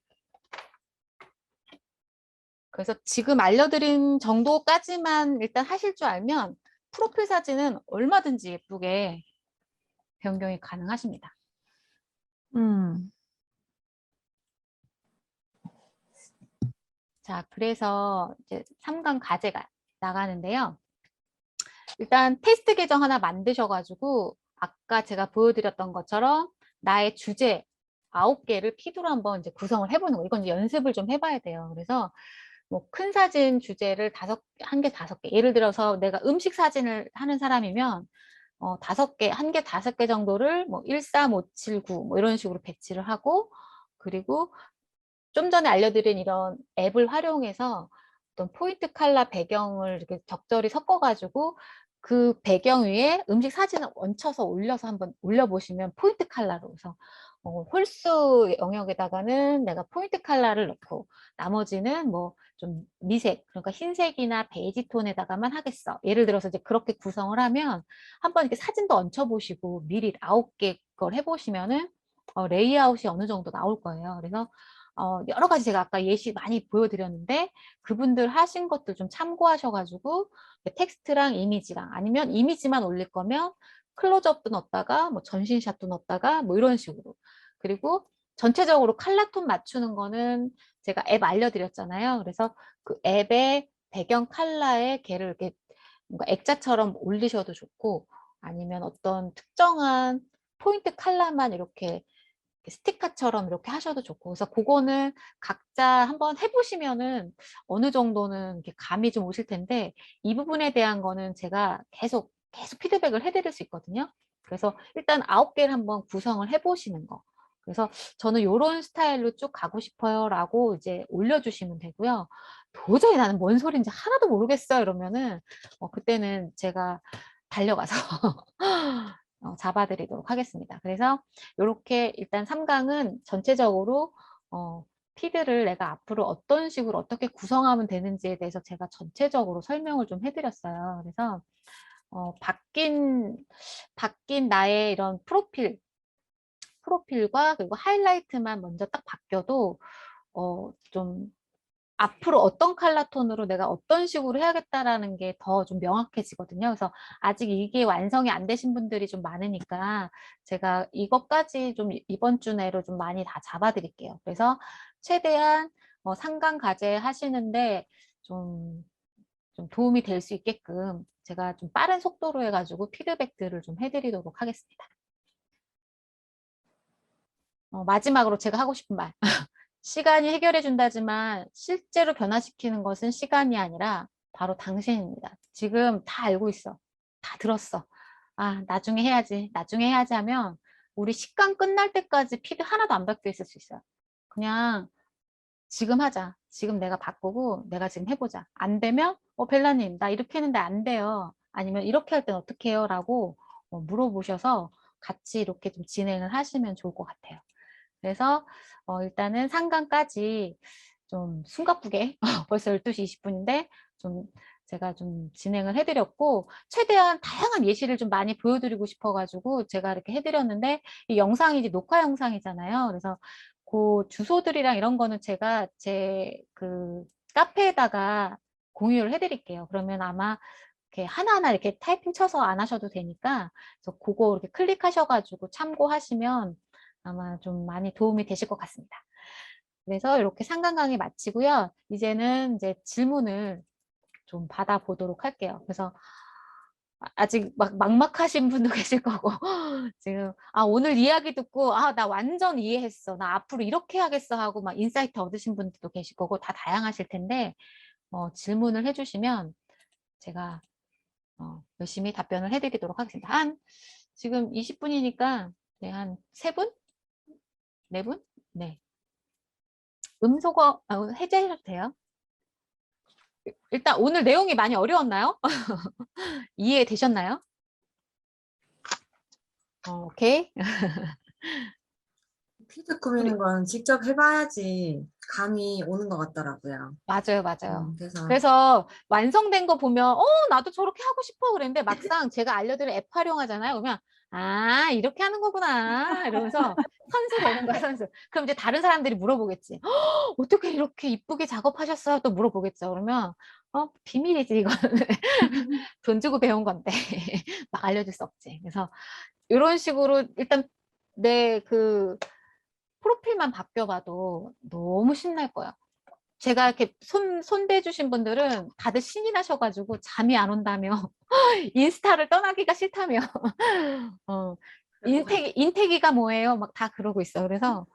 그래서 지금 알려드린 정도까지만 일단 하실 줄 알면 프로필 사진은 얼마든지 예쁘게 변경이 가능하십니다. 자, 그래서 이제 3강 과제가 나가는데요. 일단 테스트 계정 하나 만드셔가지고 아까 제가 보여드렸던 것처럼 나의 주제 9개를 피드로 한번 이제 구성을 해보는 거. 이건 이제 연습을 좀 해봐야 돼요. 그래서 뭐 큰 사진 주제를 1개, 5개. 예를 들어서 내가 음식 사진을 하는 사람이면 5개, 1개, 5개 정도를 뭐 13579 뭐 이런 식으로 배치를 하고, 그리고 좀 전에 알려드린 이런 앱을 활용해서 어떤 포인트 컬러 배경을 이렇게 적절히 섞어가지고 그 배경 위에 음식 사진을 얹혀서 올려서 한번 올려보시면 포인트 컬러로 해서 홀수 영역에다가는 내가 포인트 컬러를 넣고 나머지는 뭐 좀 미색, 그러니까 흰색이나 베이지 톤에다가만 하겠어. 예를 들어서 이제 그렇게 구성을 하면 한번 이렇게 사진도 얹혀보시고 미리 9개 걸 해보시면은 레이아웃이 어느 정도 나올 거예요. 그래서 여러 가지 제가 아까 예시 많이 보여드렸는데 그분들 하신 것들 좀 참고하셔가지고 텍스트랑 이미지랑 아니면 이미지만 올릴 거면 클로즈업도 넣었다가 뭐 전신샷도 넣었다가 뭐 이런 식으로. 그리고 전체적으로 컬러톤 맞추는 거는 제가 앱 알려드렸잖아요. 그래서 그 앱의 배경 컬러에 걔를 이렇게 뭔가 액자처럼 올리셔도 좋고 아니면 어떤 특정한 포인트 컬러만 이렇게 스티커처럼 이렇게 하셔도 좋고 그래서 그거는 각자 한번 해보시면은 어느 정도는 이렇게 감이 좀 오실 텐데 이 부분에 대한 거는 제가 계속 피드백을 해드릴 수 있거든요. 그래서 일단 9개를 한번 구성을 해보시는 거. 그래서 저는 이런 스타일로 쭉 가고 싶어요 라고 이제 올려주시면 되고요. 도저히 나는 뭔 소리인지 하나도 모르겠어요 이러면은 그때는 제가 달려가서 잡아드리도록 하겠습니다. 그래서 이렇게 일단 3강은 전체적으로 피드를 내가 앞으로 어떤 식으로 어떻게 구성하면 되는지에 대해서 제가 전체적으로 설명을 좀 해드렸어요. 그래서 바뀐 나의 이런 프로필과 그리고 하이라이트만 먼저 딱 바뀌어도 좀 앞으로 어떤 컬러 톤으로 내가 어떤 식으로 해야겠다라는 게 더 좀 명확해지거든요. 그래서 아직 이게 완성이 안 되신 분들이 좀 많으니까 제가 이것까지 좀 이번 주 내로 좀 많이 다 잡아드릴게요. 그래서 최대한 상강 과제 하시는데 좀 도움이 될 수 있게끔 제가 좀 빠른 속도로 해가지고 피드백들을 좀 해드리도록 하겠습니다. 마지막으로 제가 하고 싶은 말. 시간이 해결해 준다지만 실제로 변화시키는 것은 시간이 아니라 바로 당신입니다. 지금 다 알고 있어. 다 들었어. 아, 나중에 해야지. 나중에 해야지 하면 우리 식강 끝날 때까지 피드 하나도 안 바뀌어 있을 수 있어요. 그냥 지금 하자. 지금 내가 바꾸고 내가 지금 해보자. 안 되면 벨라님 나 이렇게 했는데 안 돼요. 아니면 이렇게 할 땐 어떻게 해요? 라고 물어보셔서 같이 이렇게 좀 진행을 하시면 좋을 것 같아요. 그래서 일단은 상강까지 좀 숨가쁘게 벌써 12시 20분인데 좀 제가 좀 진행을 해드렸고 최대한 다양한 예시를 좀 많이 보여드리고 싶어가지고 제가 이렇게 해드렸는데 이 영상이 이제 녹화 영상이잖아요. 그래서 그 주소들이랑 이런 거는 제가 제 그 카페에다가 공유를 해드릴게요. 그러면 아마 이렇게 하나하나 이렇게 타이핑 쳐서 안 하셔도 되니까 그래서 그거 이렇게 클릭하셔가지고 참고하시면 아마 좀 많이 도움이 되실 것 같습니다. 그래서 이렇게 상강 강의 마치고요. 이제는 이제 질문을 좀 받아보도록 할게요. 그래서 아직 막막하신 분도 계실 거고 지금 오늘 이야기 듣고 나 완전 이해했어. 나 앞으로 이렇게 하겠어 하고 막 인사이트 얻으신 분들도 계실 거고 다 다양하실 텐데 질문을 해주시면 제가 열심히 답변을 해드리도록 하겠습니다. 지금 20분이니까 네, 한 3분? 4분? 네. 음소거 해제해도 돼요? 일단 오늘 내용이 많이 어려웠나요? 이해되셨나요? 오케이. 피드 꾸미는 건 직접 해봐야지 감이 오는 것 같더라고요. 맞아요. 그래서 그래서 완성된 거 보면 나도 저렇게 하고 싶어 그랬는데 막상 제가 알려드린 앱 활용하잖아요. 그러면 아, 이렇게 하는 거구나. 이러면서 선수 되는 거야, 선수. 그럼 이제 다른 사람들이 물어보겠지. 어떻게 이렇게 이쁘게 작업하셨어요? 또 물어보겠죠. 그러면, 비밀이지, 이거는. 돈 주고 배운 건데. 막 알려줄 수 없지. 그래서 이런 식으로 일단 내 그 프로필만 바뀌어봐도 너무 신날 거야. 제가 이렇게 손대주신 분들은 다들 신이 나셔가지고 잠이 안 온다며 인스타를 떠나기가 싫다며 인태기가 뭐예요? 막 다 그러고 있어. 그래서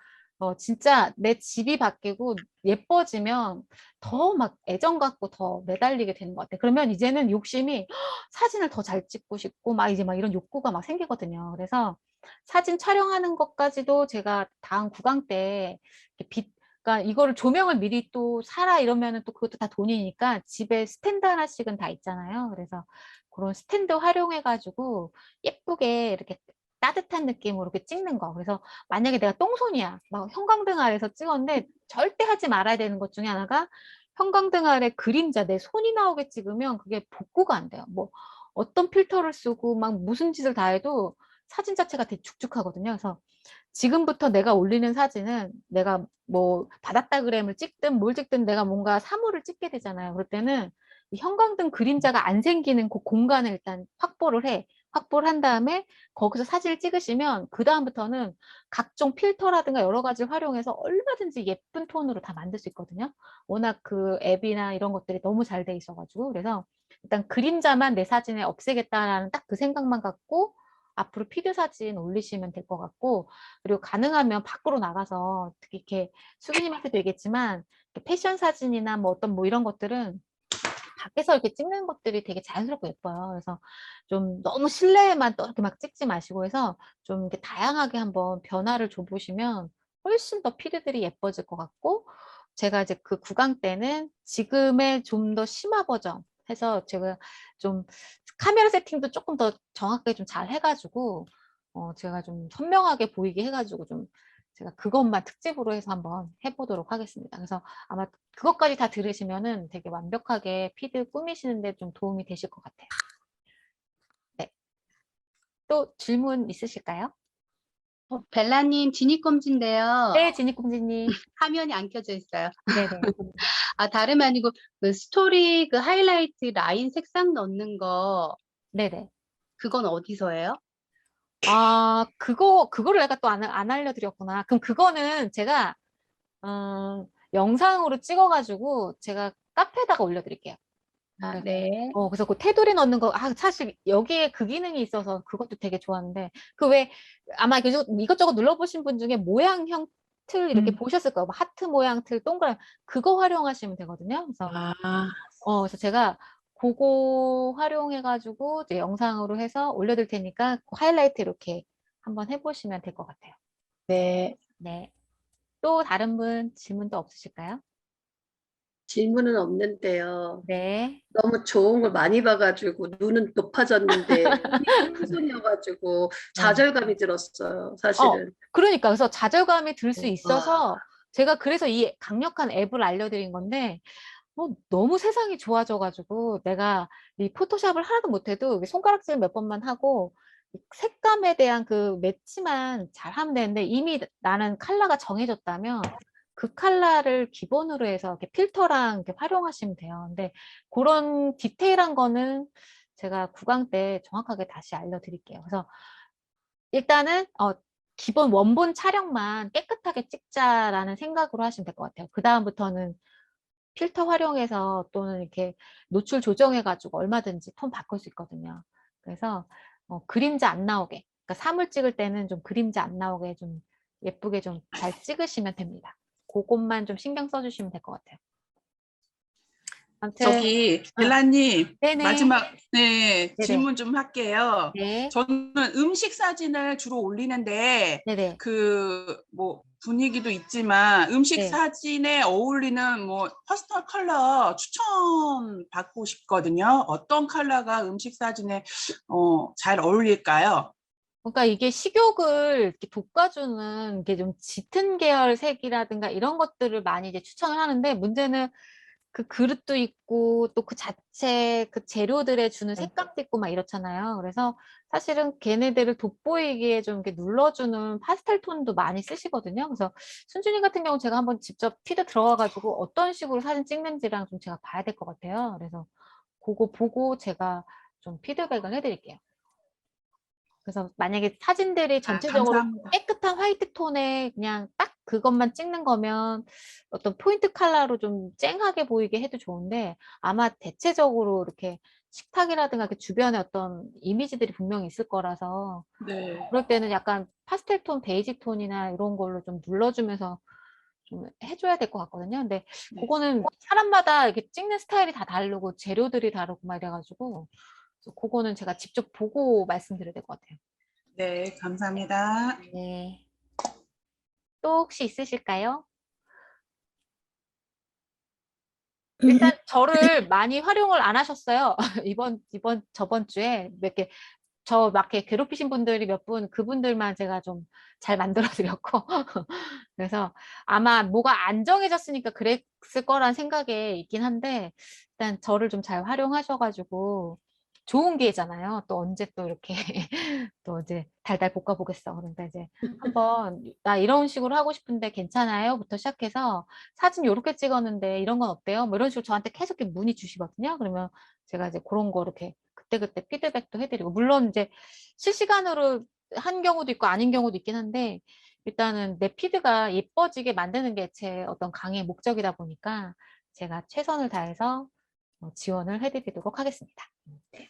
진짜 내 집이 바뀌고 예뻐지면 더 막 애정 갖고 더 매달리게 되는 것 같아. 그러면 이제는 욕심이 사진을 더 잘 찍고 싶고 막 이제 막 이런 욕구가 막 생기거든요. 그래서 사진 촬영하는 것까지도 제가 다음 구강 때 그러니까 이거를 조명을 미리 또 사라 이러면은 또 그것도 다 돈이니까 집에 스탠드 하나씩은 다 있잖아요. 그래서 그런 스탠드 활용해가지고 예쁘게 이렇게 따뜻한 느낌으로 이렇게 찍는 거. 그래서 만약에 내가 똥손이야. 막 형광등 아래에서 찍었는데 절대 하지 말아야 되는 것 중에 하나가 형광등 아래 그림자, 내 손이 나오게 찍으면 그게 복구가 안 돼요. 뭐 어떤 필터를 쓰고 막 무슨 짓을 다 해도 사진 자체가 되게 축축하거든요. 그래서 지금부터 내가 올리는 사진은 내가 뭐 바닷다그램을 찍든 뭘 찍든 내가 뭔가 사물을 찍게 되잖아요. 그럴 때는 이 형광등 그림자가 안 생기는 그 공간을 일단 확보를 해. 확보를 한 다음에 거기서 사진을 찍으시면 그 다음부터는 각종 필터라든가 여러 가지를 활용해서 얼마든지 예쁜 톤으로 다 만들 수 있거든요. 워낙 그 앱이나 이런 것들이 너무 잘 돼 있어가지고 그래서 일단 그림자만 내 사진에 없애겠다라는 딱 그 생각만 갖고 앞으로 피드 사진 올리시면 될 것 같고 그리고 가능하면 밖으로 나가서 특히 이렇게 수기님한테도 얘기했지만 패션 사진이나 뭐 어떤 뭐 이런 것들은 밖에서 이렇게 찍는 것들이 되게 자연스럽고 예뻐요. 그래서 좀 너무 실내에만 또 이렇게 막 찍지 마시고 해서 좀 이렇게 다양하게 한번 변화를 줘보시면 훨씬 더 피드들이 예뻐질 것 같고 제가 이제 그 구강 때는 지금의 좀 더 심화 버전 해서 제가 좀 카메라 세팅도 조금 더 정확하게 좀 잘 해가지고 제가 좀 선명하게 보이게 해가지고 좀 제가 그것만 특집으로 해서 한번 해보도록 하겠습니다. 그래서 아마 그것까지 다 들으시면은 되게 완벽하게 피드 꾸미시는데 좀 도움이 되실 것 같아요. 네. 또 질문 있으실까요? 벨라님 진입금지인데요. 네, 진희공주님. 화면이 안 켜져 있어요. 네네. 아, 다름 아니고 그 스토리 그 하이라이트 라인 색상 넣는 거 네네. 그건 어디서 해요? 아, 그거를 내가 또 안 알려드렸구나. 그럼 그거는 제가, 영상으로 찍어가지고 제가 카페에다가 올려드릴게요. 아, 네. 그래서 그 테두리 넣는 거, 사실 여기에 그 기능이 있어서 그것도 되게 좋았는데, 그 왜, 아마 이것저것 눌러보신 분 중에 모양형 틀 이렇게 보셨을 거예요. 뭐 하트 모양 틀, 동그란, 그거 활용하시면 되거든요. 그래서, 그래서 제가 그거 활용해가지고 이제 영상으로 해서 올려둘 테니까 그 하이라이트 이렇게 한번 해보시면 될 것 같아요. 네. 네. 또 다른 분 질문 또 없으실까요? 질문은 없는데요. 네. 너무 좋은 걸 많이 봐가지고 눈은 높아졌는데 눈이 큰손이어가지고 좌절감이 들었어요. 사실은. 그러니까 그래서 좌절감이 들 수 와. 있어서 제가 그래서 이 강력한 앱을 알려드린 건데 너무 세상이 좋아져가지고 내가 이 포토샵을 하나도 못해도 손가락질 몇 번만 하고 색감에 대한 그 매치만 잘 하면 되는데 이미 나는 컬러가 정해졌다면 그 컬러를 기본으로 해서 이렇게 필터랑 이렇게 활용하시면 돼요. 근데 그런 디테일한 거는 제가 구강 때 정확하게 다시 알려드릴게요. 그래서 일단은 기본 원본 촬영만 깨끗하게 찍자라는 생각으로 하시면 될 것 같아요. 그 다음부터는 필터 활용해서 또는 이렇게 노출 조정해가지고 얼마든지 톤 바꿀 수 있거든요. 그래서 그림자 안 나오게, 그러니까 사물 찍을 때는 좀 그림자 안 나오게 좀 예쁘게 좀 잘 찍으시면 됩니다. 그것만 좀 신경 써주시면 될 것 같아요. 아무튼 저기 벨라님 네네. 마지막 네네. 질문 좀 할게요. 네. 저는 음식 사진을 주로 올리는데 네네. 그 뭐 분위기도 있지만 음식 네. 사진에 어울리는 뭐 퍼스널 컬러 추천 받고 싶거든요. 어떤 컬러가 음식 사진에 잘 어울릴까요? 그러니까 이게 식욕을 이렇게 돋궈주는 게 좀 짙은 계열 색이라든가 이런 것들을 많이 이제 추천을 하는데 문제는 그 그릇도 있고 또 그 자체 그 재료들에 주는 색감도 있고 막 이렇잖아요. 그래서 사실은 걔네들을 돋보이게 좀 이렇게 눌러주는 파스텔 톤도 많이 쓰시거든요. 그래서 순준이 같은 경우 제가 한번 직접 피드 들어가가지고 어떤 식으로 사진 찍는지랑 좀 제가 봐야 될 것 같아요. 그래서 그거 보고 제가 좀 피드백을 해드릴게요. 그래서 만약에 사진들이 전체적으로 감사합니다. 깨끗한 화이트 톤에 그냥 딱 그것만 찍는 거면 어떤 포인트 컬러로 좀 쨍하게 보이게 해도 좋은데 아마 대체적으로 이렇게 식탁이라든가 그 주변에 어떤 이미지들이 분명히 있을 거라서 네. 그럴 때는 약간 파스텔 톤, 베이직 톤이나 이런 걸로 좀 눌러주면서 좀 해줘야 될 것 같거든요. 근데 네. 그거는 사람마다 이렇게 찍는 스타일이 다 다르고 재료들이 다르고 막 이래가지고 그래서 그거는 제가 직접 보고 말씀드려야 될 것 같아요. 네, 감사합니다. 네. 또 혹시 있으실까요? 일단 저를 많이 활용을 안 하셨어요. 저번 주에 몇 개, 저 막 이렇게 괴롭히신 분들이 몇 분, 그분들만 제가 좀 잘 만들어 드렸고. 그래서 아마 뭐가 안 정해졌으니까 그랬을 거란 생각에 있긴 한데, 일단 저를 좀 잘 활용하셔가지고, 좋은 기회잖아요. 또 언제 또 이렇게 또 이제 달달 볶아보겠어. 그러니까 이제 한번 나 이런 식으로 하고 싶은데 괜찮아요? 부터 시작해서 사진 요렇게 찍었는데 이런 건 어때요? 뭐 이런 식으로 저한테 계속 이렇게 문의 주시거든요. 그러면 제가 이제 그런 거 이렇게 그때그때 피드백도 해드리고 물론 이제 실시간으로 한 경우도 있고 아닌 경우도 있긴 한데 일단은 내 피드가 예뻐지게 만드는 게 제 어떤 강의의 목적이다 보니까 제가 최선을 다해서 지원을 해드리도록 하겠습니다. 네.